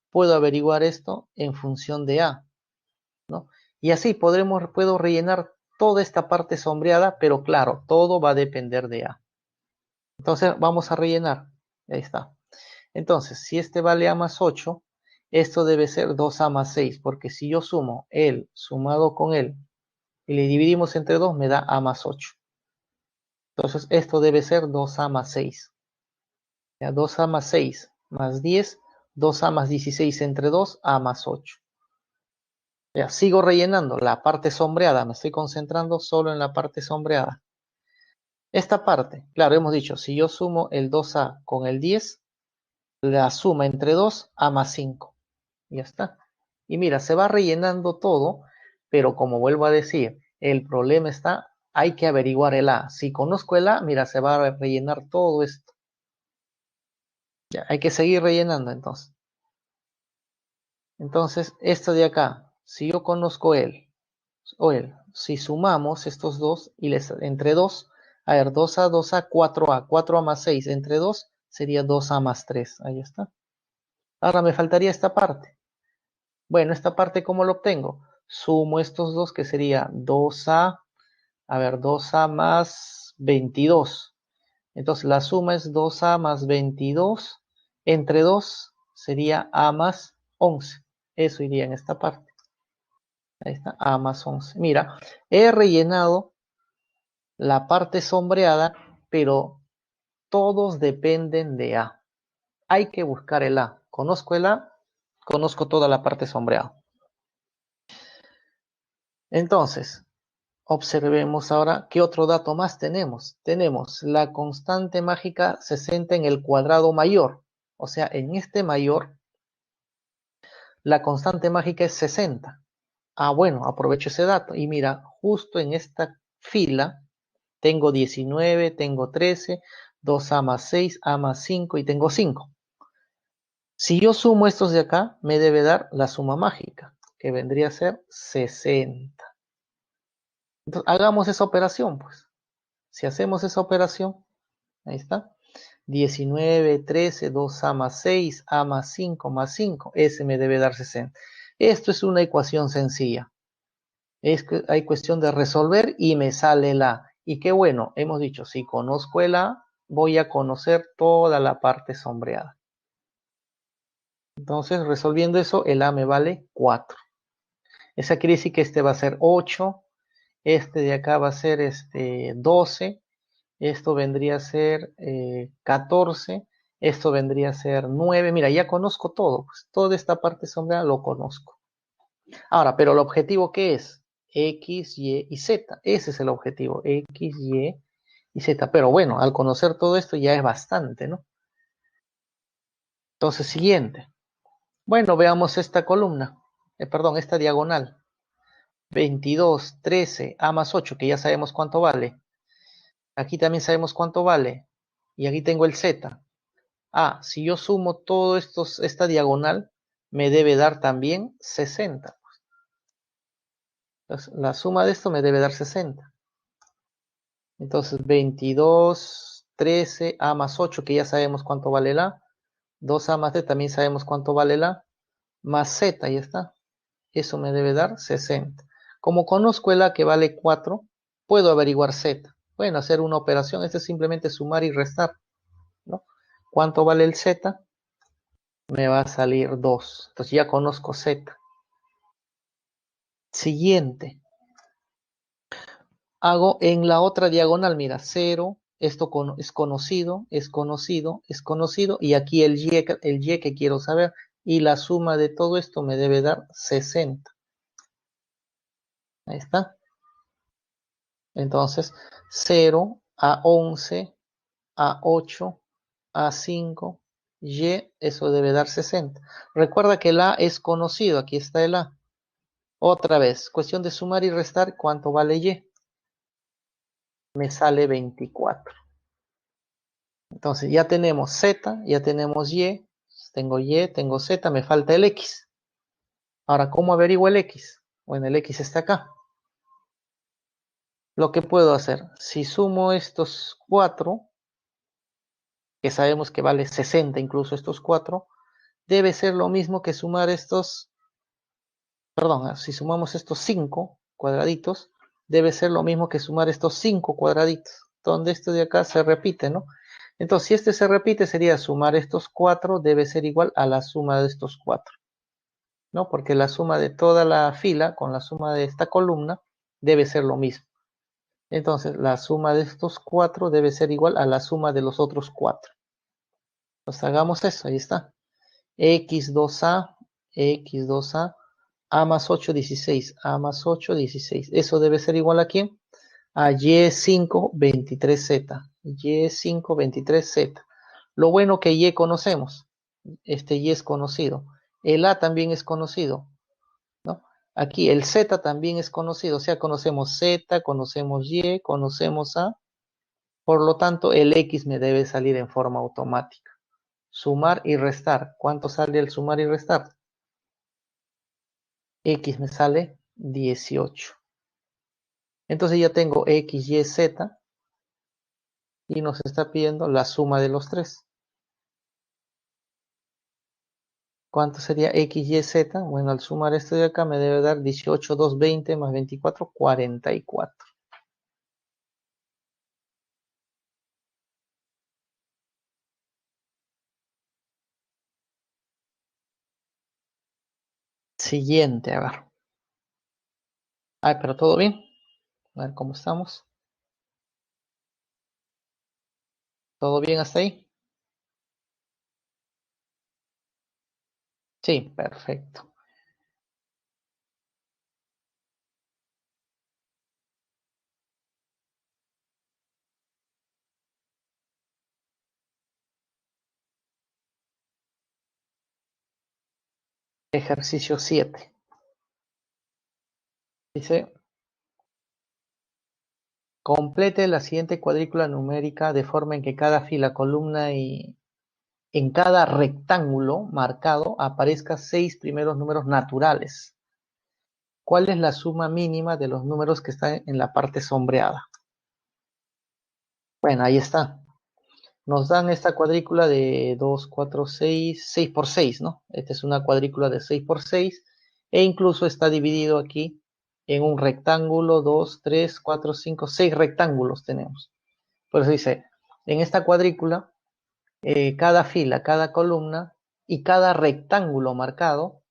puedo averiguar esto en función de A, ¿no? Y así puedo rellenar toda esta parte sombreada, pero claro, todo va a depender de A. Entonces vamos a rellenar. Ahí está. Entonces, si este vale A más 8, esto debe ser 2A más 6, porque si yo sumo él sumado con él y le dividimos entre 2, me da A más 8. Entonces, esto debe ser 2A más 6. Ya, 2A más 6 más 10, 2A más 16 entre 2, A más 8. Ya, sigo rellenando la parte sombreada, me estoy concentrando solo en la parte sombreada. Esta parte, claro, hemos dicho, si yo sumo el 2A con el 10, la suma entre 2, A más 5. Ya está. Y mira, se va rellenando todo, pero como vuelvo a decir, el problema está, hay que averiguar el A. Si conozco el A, mira, se va a rellenar todo esto. Ya, hay que seguir rellenando entonces. Entonces, esto de acá, si yo conozco él, o él, si sumamos estos dos, y les, entre 2, a ver, 2A, 2A, 4A, 4A más 6, entre 2 sería 2A más 3. Ahí está. Ahora me faltaría esta parte. Bueno, esta parte, ¿cómo lo obtengo? Sumo estos dos, que sería 2A, a ver, 2A más 22. Entonces, la suma es 2A más 22. Entre 2 sería A más 11. Eso iría en esta parte. Ahí está, A más 11. Mira, he rellenado la parte sombreada, pero todos dependen de A. Hay que buscar el A. Conozco el A, conozco toda la parte sombreada. Entonces, Observemos ahora qué otro dato más tenemos. Tenemos la constante mágica 60 en el cuadrado mayor. O sea, en este mayor, la constante mágica es 60. Ah, bueno, aprovecho ese dato. Y mira, justo en esta fila tengo 19, tengo 13, 2a más 6, a más 5 y tengo 5. Si yo sumo estos de acá, me debe dar la suma mágica, que vendría a ser 60. Entonces, hagamos esa operación, pues. Si hacemos esa operación, ahí está. 19, 13, 2a más 6, a más 5 más 5. Ese me debe dar 60. Esto es una ecuación sencilla. Hay cuestión de resolver y me sale el A. Y qué bueno, hemos dicho, si conozco el A, voy a conocer toda la parte sombreada. Entonces, resolviendo eso, el A me vale 4. Esa quiere decir que este va a ser 8, este de acá va a ser 12, esto vendría a ser 14, esto vendría a ser 9. Mira, ya conozco todo, pues, toda esta parte sombreada lo conozco. Ahora, pero el objetivo, ¿qué es? X, Y y Z. Ese es el objetivo, X, Y y Z. Pero bueno, al conocer todo esto ya es bastante, ¿no? Entonces, siguiente. Bueno, veamos esta columna, perdón, esta diagonal. 22, 13, A más 8, que ya sabemos cuánto vale. Aquí también sabemos cuánto vale. Y aquí tengo el Z. Ah, si yo sumo todo esto, esta diagonal, me debe dar también 60. Entonces, la suma de esto me debe dar 60. Entonces, 22, 13, A más 8, que ya sabemos cuánto vale la. 2A más D, también sabemos cuánto vale la. Más Z, ya está. Eso me debe dar 60. Como conozco el A que vale 4, puedo averiguar Z. Bueno, hacer una operación, esto es simplemente sumar y restar, ¿no? ¿Cuánto vale el Z? Me va a salir 2. Entonces ya conozco Z. Siguiente. Hago en la otra diagonal, mira, 0, esto es conocido, es conocido, es conocido, y aquí el Y que quiero saber, y la suma de todo esto me debe dar 60. Ahí está. Entonces, 0 a 11, a 8, a 5, Y, eso debe dar 60. Recuerda que el A es conocido, aquí está el A. Otra vez, cuestión de sumar y restar, ¿cuánto vale Y? Me sale 24. Entonces ya tenemos Z, ya tenemos Y, tengo Z, me falta el X. Ahora, ¿cómo averiguo el X? Bueno, el X está acá. Lo que puedo hacer, si sumo estos 4, que sabemos que vale 60 incluso estos 4, debe ser lo mismo que sumar estos, perdón, si sumamos estos 5 cuadraditos, debe ser lo mismo que sumar estos 5 cuadraditos, donde este de acá se repite, ¿no? Entonces, si este se repite, sería sumar estos 4, debe ser igual a la suma de estos 4, ¿no? Porque la suma de toda la fila con la suma de esta columna debe ser lo mismo. Entonces, la suma de estos 4 debe ser igual a la suma de los otros 4. Pues hagamos eso, ahí está. X2A, X2A, A más 8, 16, A más 8, 16. Eso debe ser igual a ¿quién? A Y5, 23Z. Y5, 23Z. Lo bueno que Y conocemos. Este Y es conocido. El A también es conocido, ¿no? Aquí el Z también es conocido. O sea, conocemos Z, conocemos Y, conocemos A. Por lo tanto, el X me debe salir en forma automática. Sumar y restar. ¿Cuánto sale el sumar y restar? X me sale 18. Entonces ya tengo X, Y, Z y nos está pidiendo la suma de los tres. ¿Cuánto sería X, Y, Z? Bueno, al sumar esto de acá me debe dar 18, 2, 20 más 24, 44. Siguiente, a ver. Ay, pero todo bien. A ver cómo estamos. ¿Todo bien hasta ahí? Sí, perfecto. Ejercicio 7. Dice, complete la siguiente cuadrícula numérica de forma en que cada fila, columna y en cada rectángulo marcado aparezcan 6 primeros números naturales. ¿Cuál es la suma mínima de los números que están en la parte sombreada? Bueno, ahí está. Nos dan esta cuadrícula de 2, 4, 6, 6 por 6, ¿no? Esta es una cuadrícula de 6 por 6 e incluso está dividido aquí en un rectángulo, 2, 3, 4, 5, 6 rectángulos tenemos. Por eso dice, en esta cuadrícula, cada fila, cada columna y cada rectángulo marcado,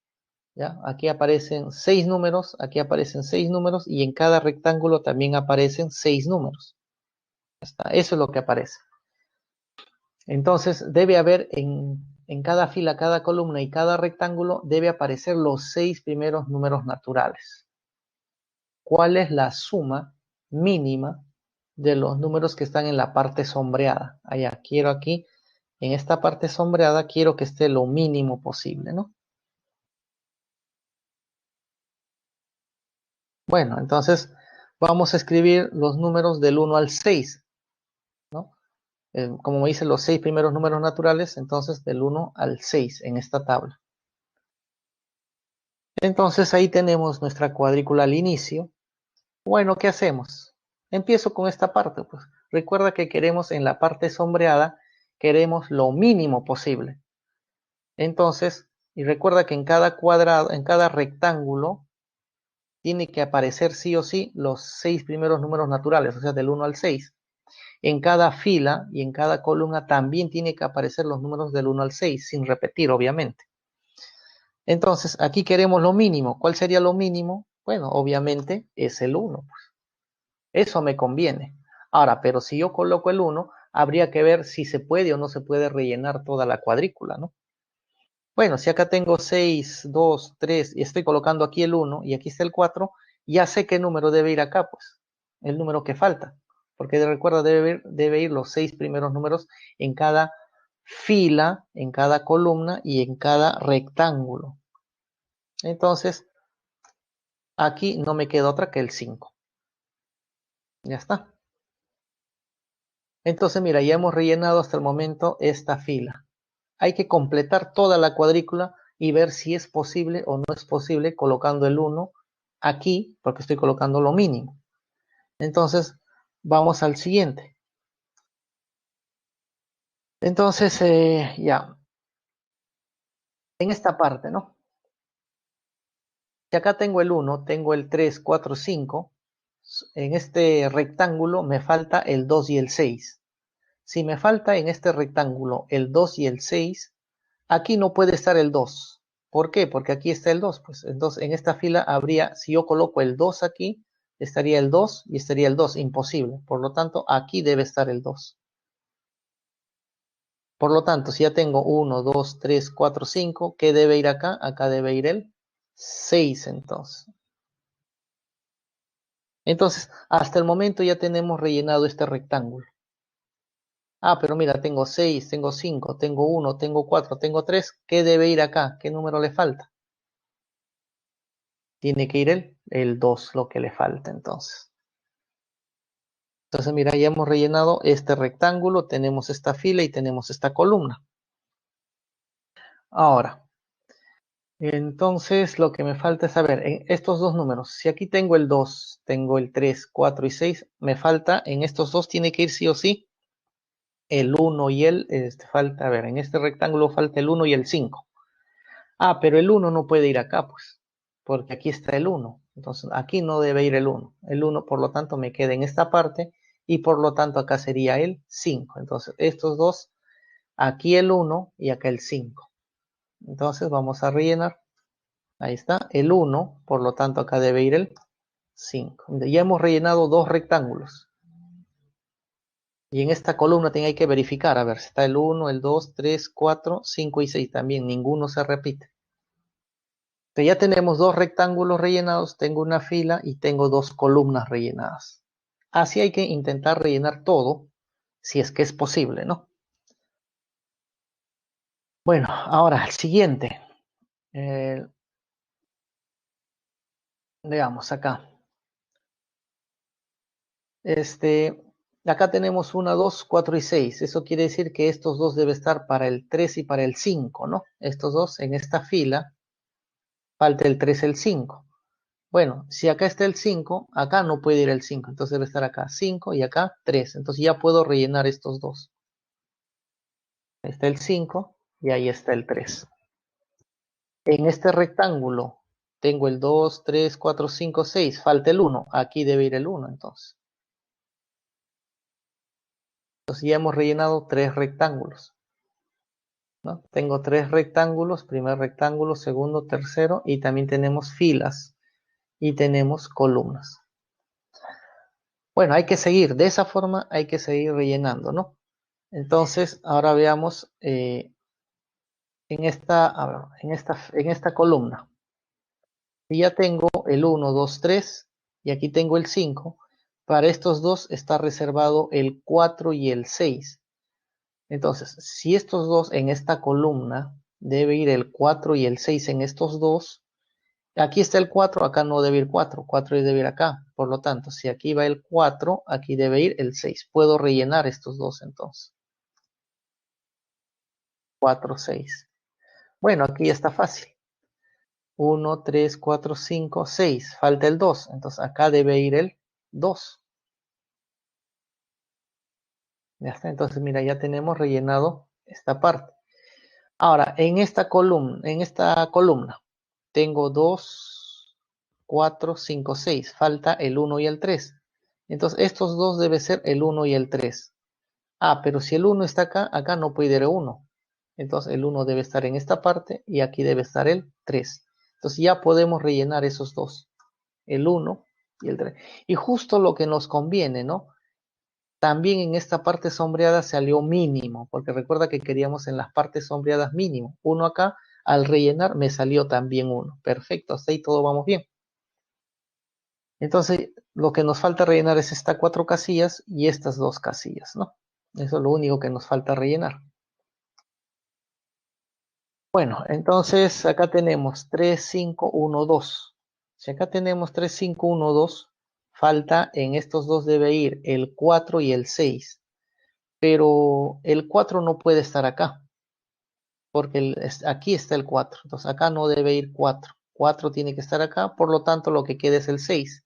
¿ya? Aquí aparecen 6 números, aquí aparecen 6 números y en cada rectángulo también aparecen 6 números. Eso es lo que aparece. Entonces debe haber en cada fila, cada columna y cada rectángulo debe aparecer los 6 primeros números naturales. ¿Cuál es la suma mínima de los números que están en la parte sombreada? Allá, quiero aquí, en esta parte sombreada, quiero que esté lo mínimo posible, ¿no? Bueno, entonces vamos a escribir los números del 1 al 6, ¿no? Como me dicen los 6 primeros números naturales, entonces del 1 al 6 en esta tabla. Entonces ahí tenemos nuestra cuadrícula al inicio. Bueno, ¿qué hacemos? Empiezo con esta parte, pues. Recuerda que queremos en la parte sombreada, queremos lo mínimo posible. Entonces, y recuerda que en cada cuadrado, en cada rectángulo, tiene que aparecer sí o sí los 6 primeros números naturales, o sea, del 1 al 6. En cada fila y en cada columna también tiene que aparecer los números del 1 al 6, sin repetir, obviamente. Entonces, aquí queremos lo mínimo. ¿Cuál sería lo mínimo? Bueno, obviamente es el 1. Pues. Eso me conviene. Ahora, pero si yo coloco el 1, habría que ver si se puede o no se puede rellenar toda la cuadrícula, ¿no? Bueno, si acá tengo 6, 2, 3 y estoy colocando aquí el 1 y aquí está el 4, ya sé qué número debe ir acá, pues. El número que falta. Porque recuerda, debe ir los 6 primeros números en cada fila, en cada columna y en cada rectángulo. Entonces, aquí no me queda otra que el 5. Ya está. Entonces, mira, ya hemos rellenado hasta el momento esta fila. Hay que completar toda la cuadrícula y ver si es posible o no es posible colocando el 1 aquí, porque estoy colocando lo mínimo. Entonces, vamos al siguiente. Entonces, ya, en esta parte, ¿no? Si acá tengo el 1, tengo el 3, 4, 5, en este rectángulo me falta el 2 y el 6. Si me falta en este rectángulo el 2 y el 6, aquí no puede estar el 2. ¿Por qué? Porque aquí está el 2. Pues entonces en esta fila habría, si yo coloco el 2 aquí, estaría el 2 y estaría el 2. Imposible. Por lo tanto, aquí debe estar el 2. Por lo tanto, si ya tengo 1, 2, 3, 4, 5, ¿qué debe ir acá? Acá debe ir el 6 entonces. Entonces, hasta el momento ya tenemos rellenado este rectángulo. Ah, pero mira, tengo 6, tengo 5, tengo 1, tengo 4, tengo 3. ¿Qué debe ir acá? ¿Qué número le falta? Tiene que ir el 2, lo que le falta entonces. Entonces, mira, ya hemos rellenado este rectángulo, tenemos esta fila y tenemos esta columna. Ahora, entonces lo que me falta es saber, en estos dos números, si aquí tengo el 2, tengo el 3, 4 y 6, me falta, en estos dos tiene que ir sí o sí el 1 y falta, a ver, en este rectángulo falta el 1 y el 5. Ah, pero el 1 no puede ir acá, pues, porque aquí está el 1. Entonces, aquí no debe ir el 1. El 1, por lo tanto, me queda en esta parte y por lo tanto acá sería el 5. Entonces, estos dos, aquí el 1 y acá el 5. Entonces, vamos a rellenar. Ahí está, el 1, por lo tanto, acá debe ir el 5. Ya hemos rellenado dos rectángulos. Y en esta columna hay que verificar, a ver, si está el 1, el 2, 3, 4, 5 y 6 también. Ninguno se repite. Entonces ya tenemos dos rectángulos rellenados, tengo una fila y tengo dos columnas rellenadas. Así hay que intentar rellenar todo, si es que es posible, ¿no? Bueno, ahora el siguiente. Veamos acá. Acá tenemos 1, 2, 4 y 6. Eso quiere decir que estos dos deben estar para el 3 y para el 5, ¿no? Estos dos en esta fila, falta el 3 y el 5. Bueno, si acá está el 5, acá no puede ir el 5, entonces debe estar acá 5 y acá 3. Entonces ya puedo rellenar estos dos. Ahí está el 5 y ahí está el 3. En este rectángulo tengo el 2, 3, 4, 5, 6. Falta el 1. Aquí debe ir el 1 entonces. Entonces ya hemos rellenado 3 rectángulos, ¿no? Tengo 3 rectángulos, primer rectángulo, segundo, tercero, y también tenemos filas y tenemos columnas. Bueno, hay que seguir, de esa forma hay que seguir rellenando, ¿no? Entonces, ahora veamos en esta columna. Y ya tengo el 1, 2, 3 y aquí tengo el 5. Para estos dos está reservado el 4 y el 6. Entonces, si estos dos en esta columna debe ir el 4 y el 6 en estos dos, aquí está el 4, acá no debe ir 4, 4 debe ir acá. Por lo tanto, si aquí va el 4, aquí debe ir el 6. Puedo rellenar estos dos entonces. 4, 6. Bueno, aquí está fácil. 1, 3, 4, 5, 6. Falta el 2. Entonces acá debe ir el 2. Ya está. Entonces, mira, ya tenemos rellenado esta parte. Ahora, en esta columna tengo 2, 4, 5, 6. Falta el 1 y el 3. Entonces, estos dos deben ser el 1 y el 3. Ah, pero si el 1 está acá, acá no puede ir el 1. Entonces, el 1 debe estar en esta parte y aquí debe estar el 3. Entonces, ya podemos rellenar esos dos. El 1 y el 3. Y justo lo que nos conviene, ¿no? También en esta parte sombreada salió mínimo, porque recuerda que queríamos en las partes sombreadas mínimo. 1 acá, al rellenar me salió también 1. Perfecto, hasta ahí todo vamos bien. Entonces, lo que nos falta rellenar es estas 4 casillas y estas 2 casillas, ¿no? Eso es lo único que nos falta rellenar. Bueno, entonces acá tenemos 3, 5, 1, 2. Si acá tenemos 3, 5, 1, 2, falta en estos dos debe ir el 4 y el 6. Pero el 4 no puede estar acá, porque aquí está el 4. Entonces acá no debe ir 4. 4 tiene que estar acá, por lo tanto lo que queda es el 6.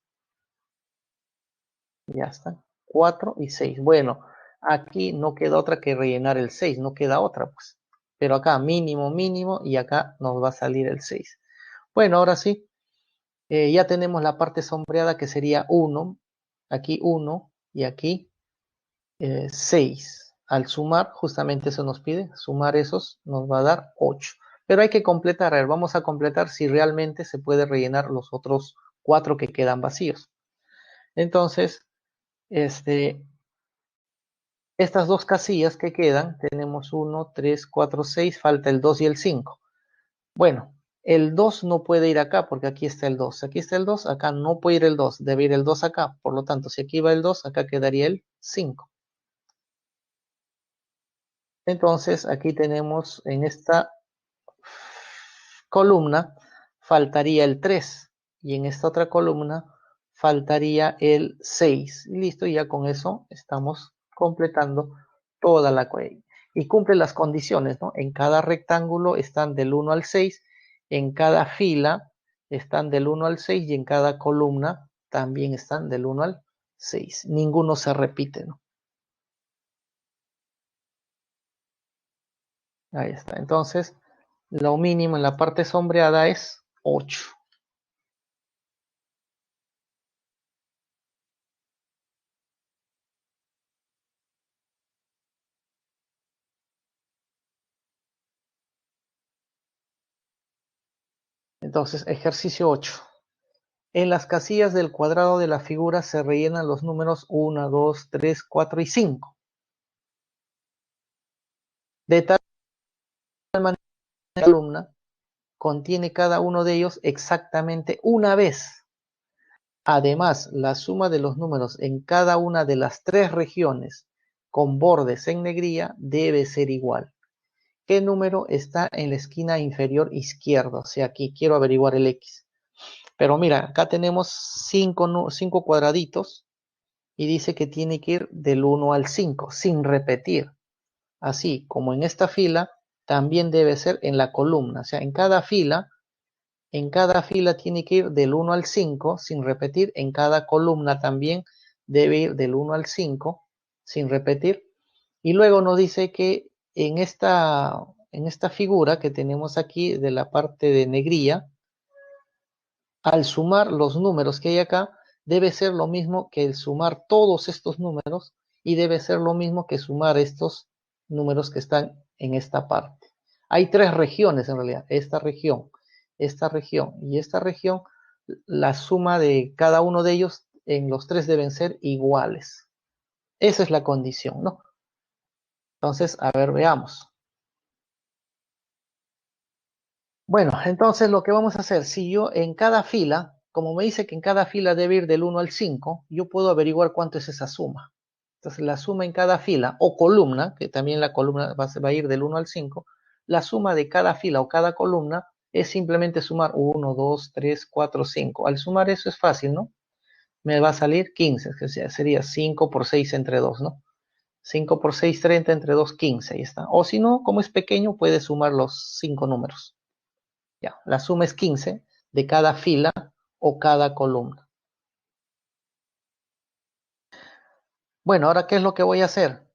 Ya está. 4 y 6. Bueno, aquí no queda otra que rellenar el 6, no queda otra, pues. Pero acá mínimo, mínimo, y acá nos va a salir el 6. Bueno, ahora sí, ya tenemos la parte sombreada que sería 1, aquí 1 y aquí 6. Al sumar, justamente eso nos pide, sumar esos nos va a dar 8. Pero hay que completar, a ver, vamos a completar si realmente se puede rellenar los otros 4 que quedan vacíos. Entonces, estas dos casillas que quedan, tenemos 1, 3, 4, 6, falta el 2 y el 5. Bueno, el 2 no puede ir acá porque aquí está el 2. Aquí está el 2, acá no puede ir el 2, debe ir el 2 acá. Por lo tanto, si aquí va el 2, acá quedaría el 5. Entonces, aquí tenemos en esta columna faltaría el 3 y en esta otra columna faltaría el 6. Y listo, ya con eso estamos completando toda la query. Y cumple las condiciones, ¿no? En cada rectángulo están del 1 al 6, en cada fila están del 1 al 6 y en cada columna también están del 1 al 6. Ninguno se repite, ¿no? Ahí está. Entonces, lo mínimo en la parte sombreada es 8. Entonces, ejercicio 8. En las casillas del cuadrado de la figura se rellenan los números 1, 2, 3, 4 y 5. De tal manera que la columna contiene cada uno de ellos exactamente una vez. Además, la suma de los números en cada una de las 3 regiones con bordes en negrilla debe ser igual. qué número está en la esquina inferior izquierda. O sea, aquí quiero averiguar el X. Pero mira, acá tenemos 5 cuadraditos y dice que tiene que ir del 1 al 5, sin repetir. Así como en esta fila, también debe ser en la columna. O sea, en cada fila tiene que ir del 1 al 5, sin repetir. En cada columna también debe ir del 1 al 5, sin repetir. Y luego nos dice que en esta figura que tenemos aquí de la parte de negrilla, al sumar los números que hay acá, debe ser lo mismo que el sumar todos estos números y debe ser lo mismo que sumar estos números que están en esta parte. Hay tres regiones en realidad, esta región y esta región. La suma de cada uno de ellos en los tres deben ser iguales. Esa es la condición, ¿no? Entonces, a ver, veamos. Bueno, entonces lo que vamos a hacer, si yo en cada fila, como me dice que en cada fila debe ir del 1 al 5, yo puedo averiguar cuánto es esa suma. Entonces la suma en cada fila o columna, que también la columna va a ir del 1 al 5, la suma de cada fila o cada columna es simplemente sumar 1, 2, 3, 4, 5. Al sumar eso es fácil, ¿no? Me va a salir 15, que sería 5 por 6 entre 2, ¿no? 5 por 6, 30 entre 2, 15, ahí está. O si no, como es pequeño, puede sumar los 5 números. Ya, la suma es 15 de cada fila o cada columna. Bueno, ahora, ¿qué es lo que voy a hacer?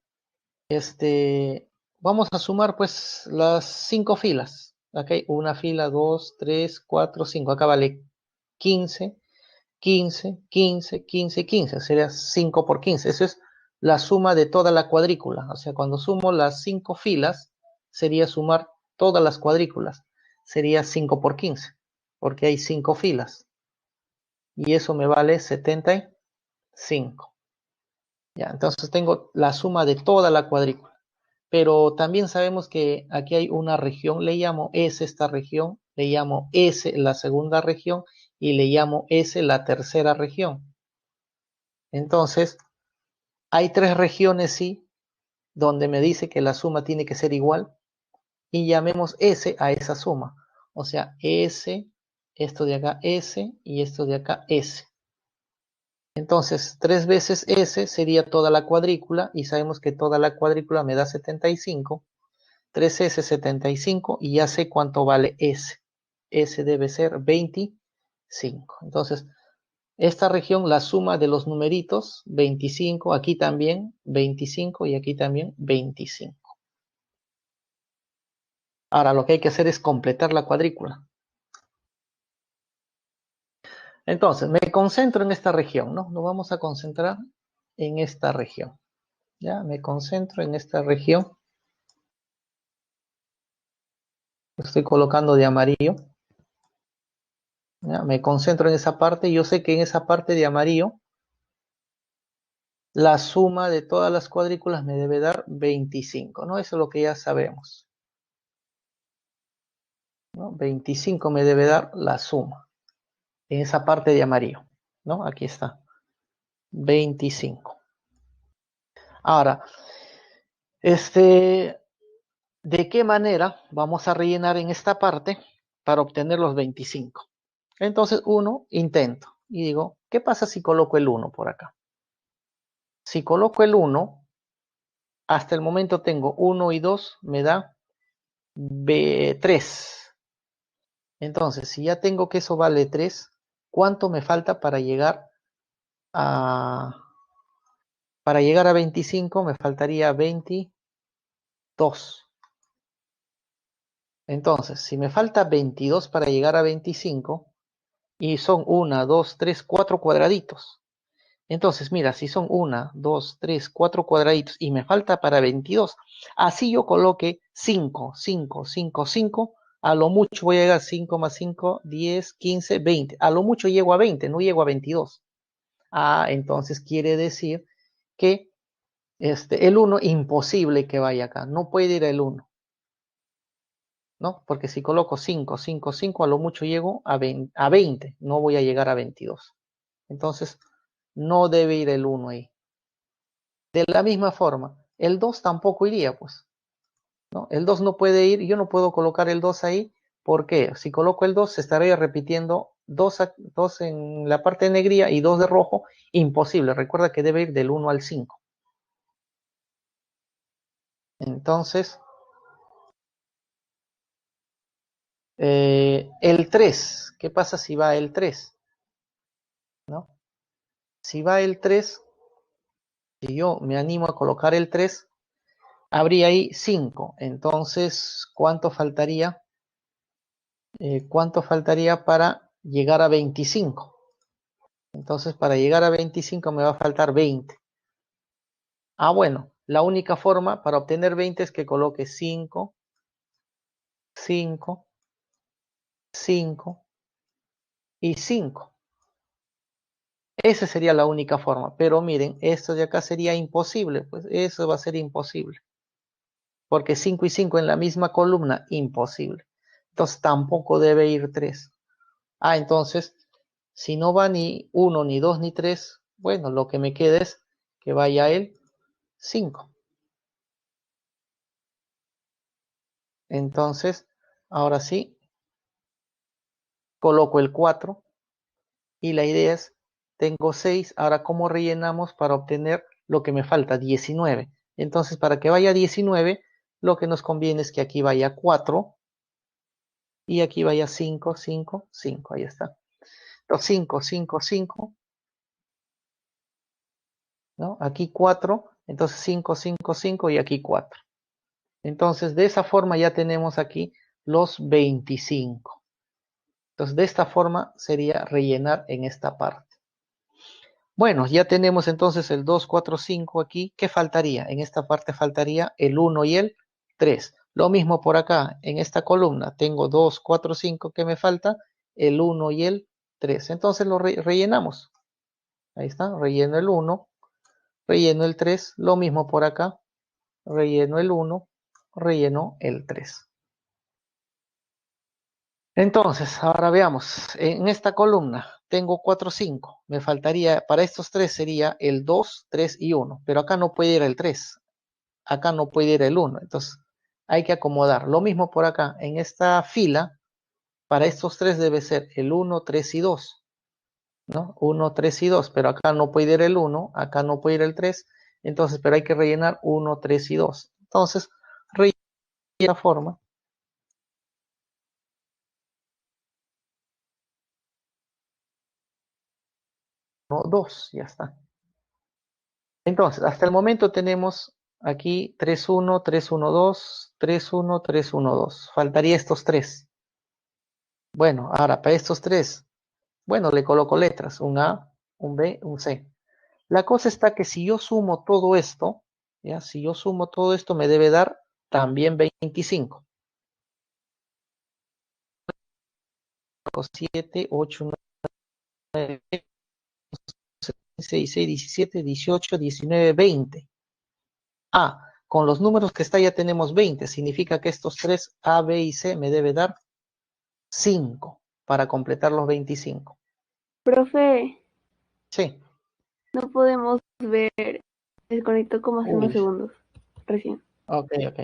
Vamos a sumar pues las 5 filas. ¿Ok? Una fila, 2, 3, 4, 5. Acá vale 15, 15, 15, 15, 15. Sería 5 por 15. Eso es la suma de toda la cuadrícula. O sea, cuando sumo las 5 filas, sería sumar todas las cuadrículas. Sería 5 por 15, porque hay 5 filas. Y eso me vale 75. Ya, entonces tengo la suma de toda la cuadrícula. Pero también sabemos que aquí hay una región, le llamo S esta región, le llamo S la segunda región y le llamo S la tercera región. Entonces, hay tres regiones, sí, donde me dice que la suma tiene que ser igual y llamemos S a esa suma. O sea, S, esto de acá S y esto de acá S. Entonces, 3 veces S sería toda la cuadrícula y sabemos que toda la cuadrícula me da 75. 3S 75 y ya sé cuánto vale S. S debe ser 25. Entonces, esta región, la suma de los numeritos, 25, aquí también 25 y aquí también 25. Ahora lo que hay que hacer es completar la cuadrícula. Entonces, me concentro en esta región, ¿no? Nos vamos a concentrar en esta región. Ya, me concentro en esta región. Estoy colocando de amarillo. Ya, me concentro en esa parte. Yo sé que en esa parte de amarillo, la suma de todas las cuadrículas me debe dar 25, ¿no? Eso es lo que ya sabemos, ¿no? 25 me debe dar la suma en esa parte de amarillo, ¿no? Aquí está, 25. Ahora, ¿de qué manera vamos a rellenar en esta parte para obtener los 25? Entonces, intento y digo, ¿qué pasa si coloco el 1 por acá? Si coloco el 1, hasta el momento tengo 1 y 2, me da 3. Entonces, si ya tengo que eso vale 3, ¿cuánto me falta a, para llegar a 25? Me faltaría 22. Entonces, si me falta 22 para llegar a 25, y son 1, 2, 3, 4 cuadraditos. Entonces, mira, si son 1, 2, 3, 4 cuadraditos y me falta para 22, así yo coloque 5, 5, 5, 5, a lo mucho voy a llegar a 5 más 5, 10, 15, 20. A lo mucho llego a 20, no llego a 22. Ah, entonces quiere decir que el 1 imposible que vaya acá, no puede ir el 1, ¿no? Porque si coloco 5, 5, 5, a lo mucho llego a 20, no voy a llegar a 22. Entonces, no debe ir el 1 ahí. De la misma forma, el 2 tampoco iría, pues. ¿no? El 2 no puede ir, yo no puedo colocar el 2 ahí. ¿Por qué? Si coloco el 2, se estaría repitiendo 2, 2 en la parte de negría y 2 de rojo. Imposible. Recuerda que debe ir del 1 al 5. Entonces, el 3. ¿Qué pasa si va el 3? ¿No? Si va el 3, si yo me animo a colocar el 3, habría ahí 5. Entonces, ¿cuánto faltaría para llegar a 25? Entonces, para llegar a 25 me va a faltar 20. Ah, bueno, la única forma para obtener 20 es que coloque 5, 5, 5 y 5. Esa sería la única forma. Pero miren, esto de acá sería imposible. Pues eso va a ser imposible. Porque 5 y 5 en la misma columna, imposible. Entonces tampoco debe ir 3. Ah, entonces, si no va ni 1, ni 2, ni 3, bueno, lo que me queda es que vaya el 5. Entonces, ahora sí, coloco el 4 y la idea es, tengo 6, ahora ¿cómo rellenamos para obtener lo que me falta? 19. Entonces, para que vaya 19, lo que nos conviene es que aquí vaya 4 y aquí vaya 5, 5, 5. Ahí está. Los 5, 5, 5, ¿no? Aquí 4, entonces 5, 5, 5 y aquí 4. Entonces, de esa forma ya tenemos aquí los 25. Entonces, de esta forma sería rellenar en esta parte. Bueno, ya tenemos entonces el 2, 4, 5 aquí. ¿Qué faltaría? En esta parte faltaría el 1 y el 3. Lo mismo por acá, en esta columna tengo 2, 4, 5 que me falta, el 1 y el 3. Entonces lo rellenamos. Ahí está, relleno el 1, relleno el 3, lo mismo por acá, relleno el 1, relleno el 3. Entonces, ahora veamos, en esta columna tengo 4, 5, me faltaría, para estos 3 sería el 2, 3 y 1, pero acá no puede ir el 3, acá no puede ir el 1, entonces hay que acomodar. Lo mismo por acá, en esta fila, para estos 3 debe ser el 1, 3 y 2, ¿no? 1, 3 y 2, pero acá no puede ir el 1, acá no puede ir el 3, entonces, pero hay que rellenar 1, 3 y 2. Entonces, relleno de la forma, 1, 2, ya está. Entonces, hasta el momento tenemos aquí 3, 1, 3, 1, 2, 3, 1, 3, 1, 2. Faltaría estos 3. Bueno, ahora para estos 3, bueno, le coloco letras, un A, un B, un C. La cosa está que si yo sumo todo esto, ¿ya? Si yo sumo todo esto me debe dar también 25. 7, 8, 9, 6, 6, 17, 18, 19, 20. Ah, con los números que está ya tenemos 20. Significa que estos 3, A, B y C, me debe dar 5 para completar los 25. Profe, Sí. no podemos ver, desconectó como hace unos Uy, segundos, recién. ok, ok.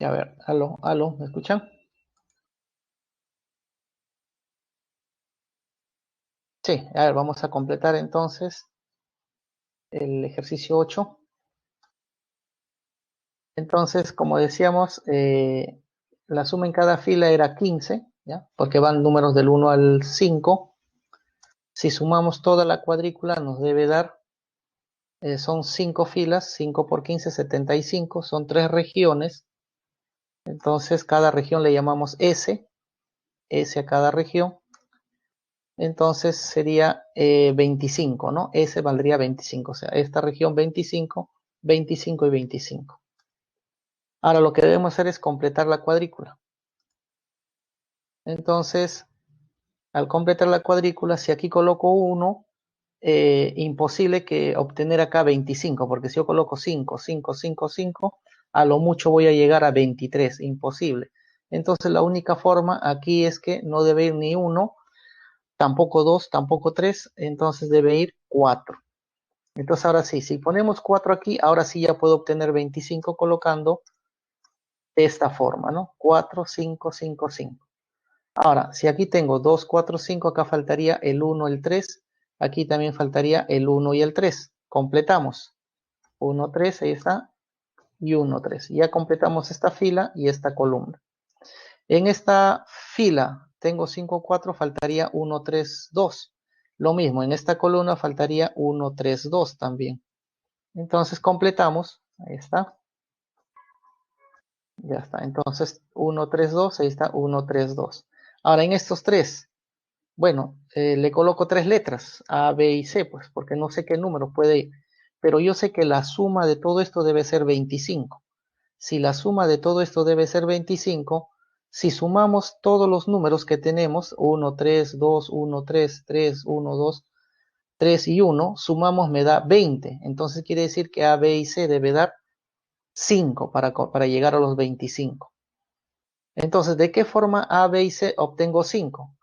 A ver, aló, aló, ¿me escuchan? Sí, a ver, vamos a completar entonces el ejercicio 8. Entonces, como decíamos, la suma en cada fila era 15, ¿ya? Porque van números del 1 al 5. Si sumamos toda la cuadrícula nos debe dar, son 5 filas, 5 por 15, 75, son 3 regiones. Entonces, cada región le llamamos S, S a cada región. Entonces sería 25, ¿no? S valdría 25, o sea, esta región 25, 25 y 25. Ahora lo que debemos hacer es completar la cuadrícula. Entonces, al completar la cuadrícula, si aquí coloco 1, imposible que obtener acá 25, porque si yo coloco 5, 5, 5, 5, a lo mucho voy a llegar a 23, imposible. Entonces la única forma aquí es que no debe ir ni 1, tampoco 2, tampoco 3, entonces debe ir 4. Entonces ahora sí, si ponemos 4 aquí, ahora sí ya puedo obtener 25 colocando de esta forma, ¿no? 4, 5, 5, 5. Ahora, si aquí tengo 2, 4, 5, acá faltaría el 1, el 3. Aquí también faltaría el 1 y el 3. Completamos. 1, 3, ahí está. Y 1, 3. Ya completamos esta fila y esta columna. En esta fila tengo 5, 4, faltaría 1, 3, 2. Lo mismo, en esta columna faltaría 1, 3, 2 también. Entonces completamos. Ahí está. Ya está. Entonces 1, 3, 2. Ahí está 1, 3, 2. Ahora en estos tres. Bueno, le coloco 3 letras, A, B y C, pues, porque no sé qué número puede ir. Pero yo sé que la suma de todo esto debe ser 25. Si la suma de todo esto debe ser 25, si sumamos todos los números que tenemos, 1, 3, 2, 1, 3, 3, 1, 2, 3 y 1, sumamos me da 20. Entonces quiere decir que A, B y C debe dar 5 para llegar a los 25. Entonces, ¿de qué forma A, B y C obtengo 5?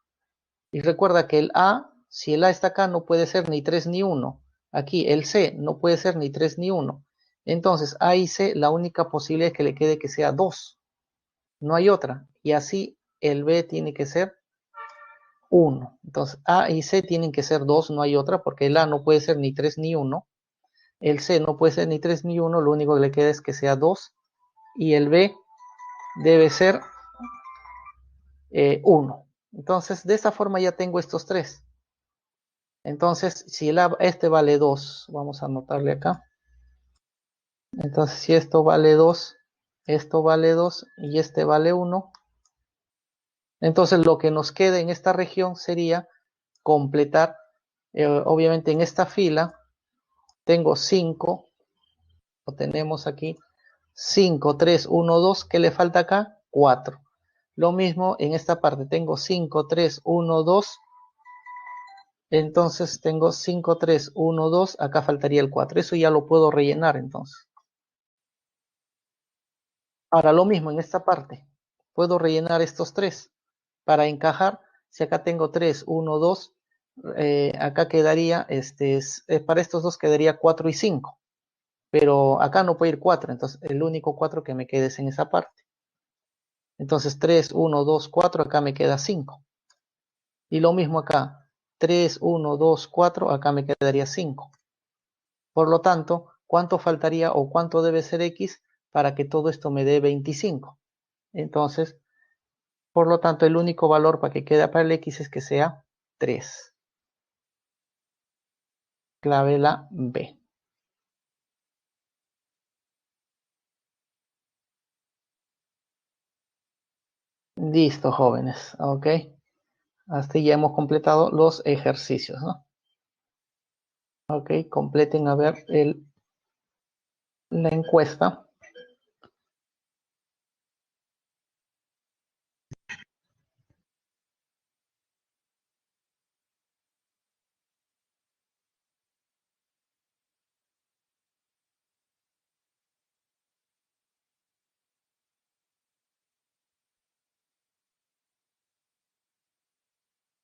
Y recuerda que el A, si el A está acá, no puede ser ni 3 ni 1. Aquí el C no puede ser ni 3 ni 1. Entonces A y C, la única posibilidad es que le quede que sea 2. No hay otra. Y así el B tiene que ser 1. Entonces A y C tienen que ser 2, no hay otra, porque el A no puede ser ni 3 ni 1. El C no puede ser ni 3 ni 1, lo único que le queda es que sea 2. Y el B debe ser 1. Entonces, de esta forma ya tengo estos tres. Entonces, si este vale 2, vamos a anotarle acá. Entonces, si esto vale 2, esto vale 2 y este vale 1, entonces lo que nos queda en esta región sería completar, obviamente en esta fila tengo 5, o tenemos aquí 5, 3, 1, 2, ¿qué le falta acá? 4. Lo mismo en esta parte, tengo 5, 3, 1, 2, entonces tengo 5, 3, 1, 2, acá faltaría el 4. Eso ya lo puedo rellenar entonces. Ahora lo mismo en esta parte. Puedo rellenar estos tres. Para encajar, si acá tengo 3, 1, 2, acá quedaría, para estos dos quedaría 4 y 5. Pero acá no puede ir 4, entonces el único 4 que me quede es en esa parte. Entonces 3, 1, 2, 4, acá me queda 5. Y lo mismo acá, 3, 1, 2, 4, acá me quedaría 5. Por lo tanto, ¿cuánto faltaría o cuánto debe ser X para que todo esto me dé 25? Entonces, por lo tanto, el único valor para que quede para el X es que sea 3. Clave la B. Listo, jóvenes. Ok. Hasta ya hemos completado los ejercicios, ¿no? Ok, completen a ver la encuesta.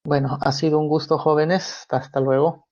Bueno, ha sido un gusto, jóvenes. Hasta luego.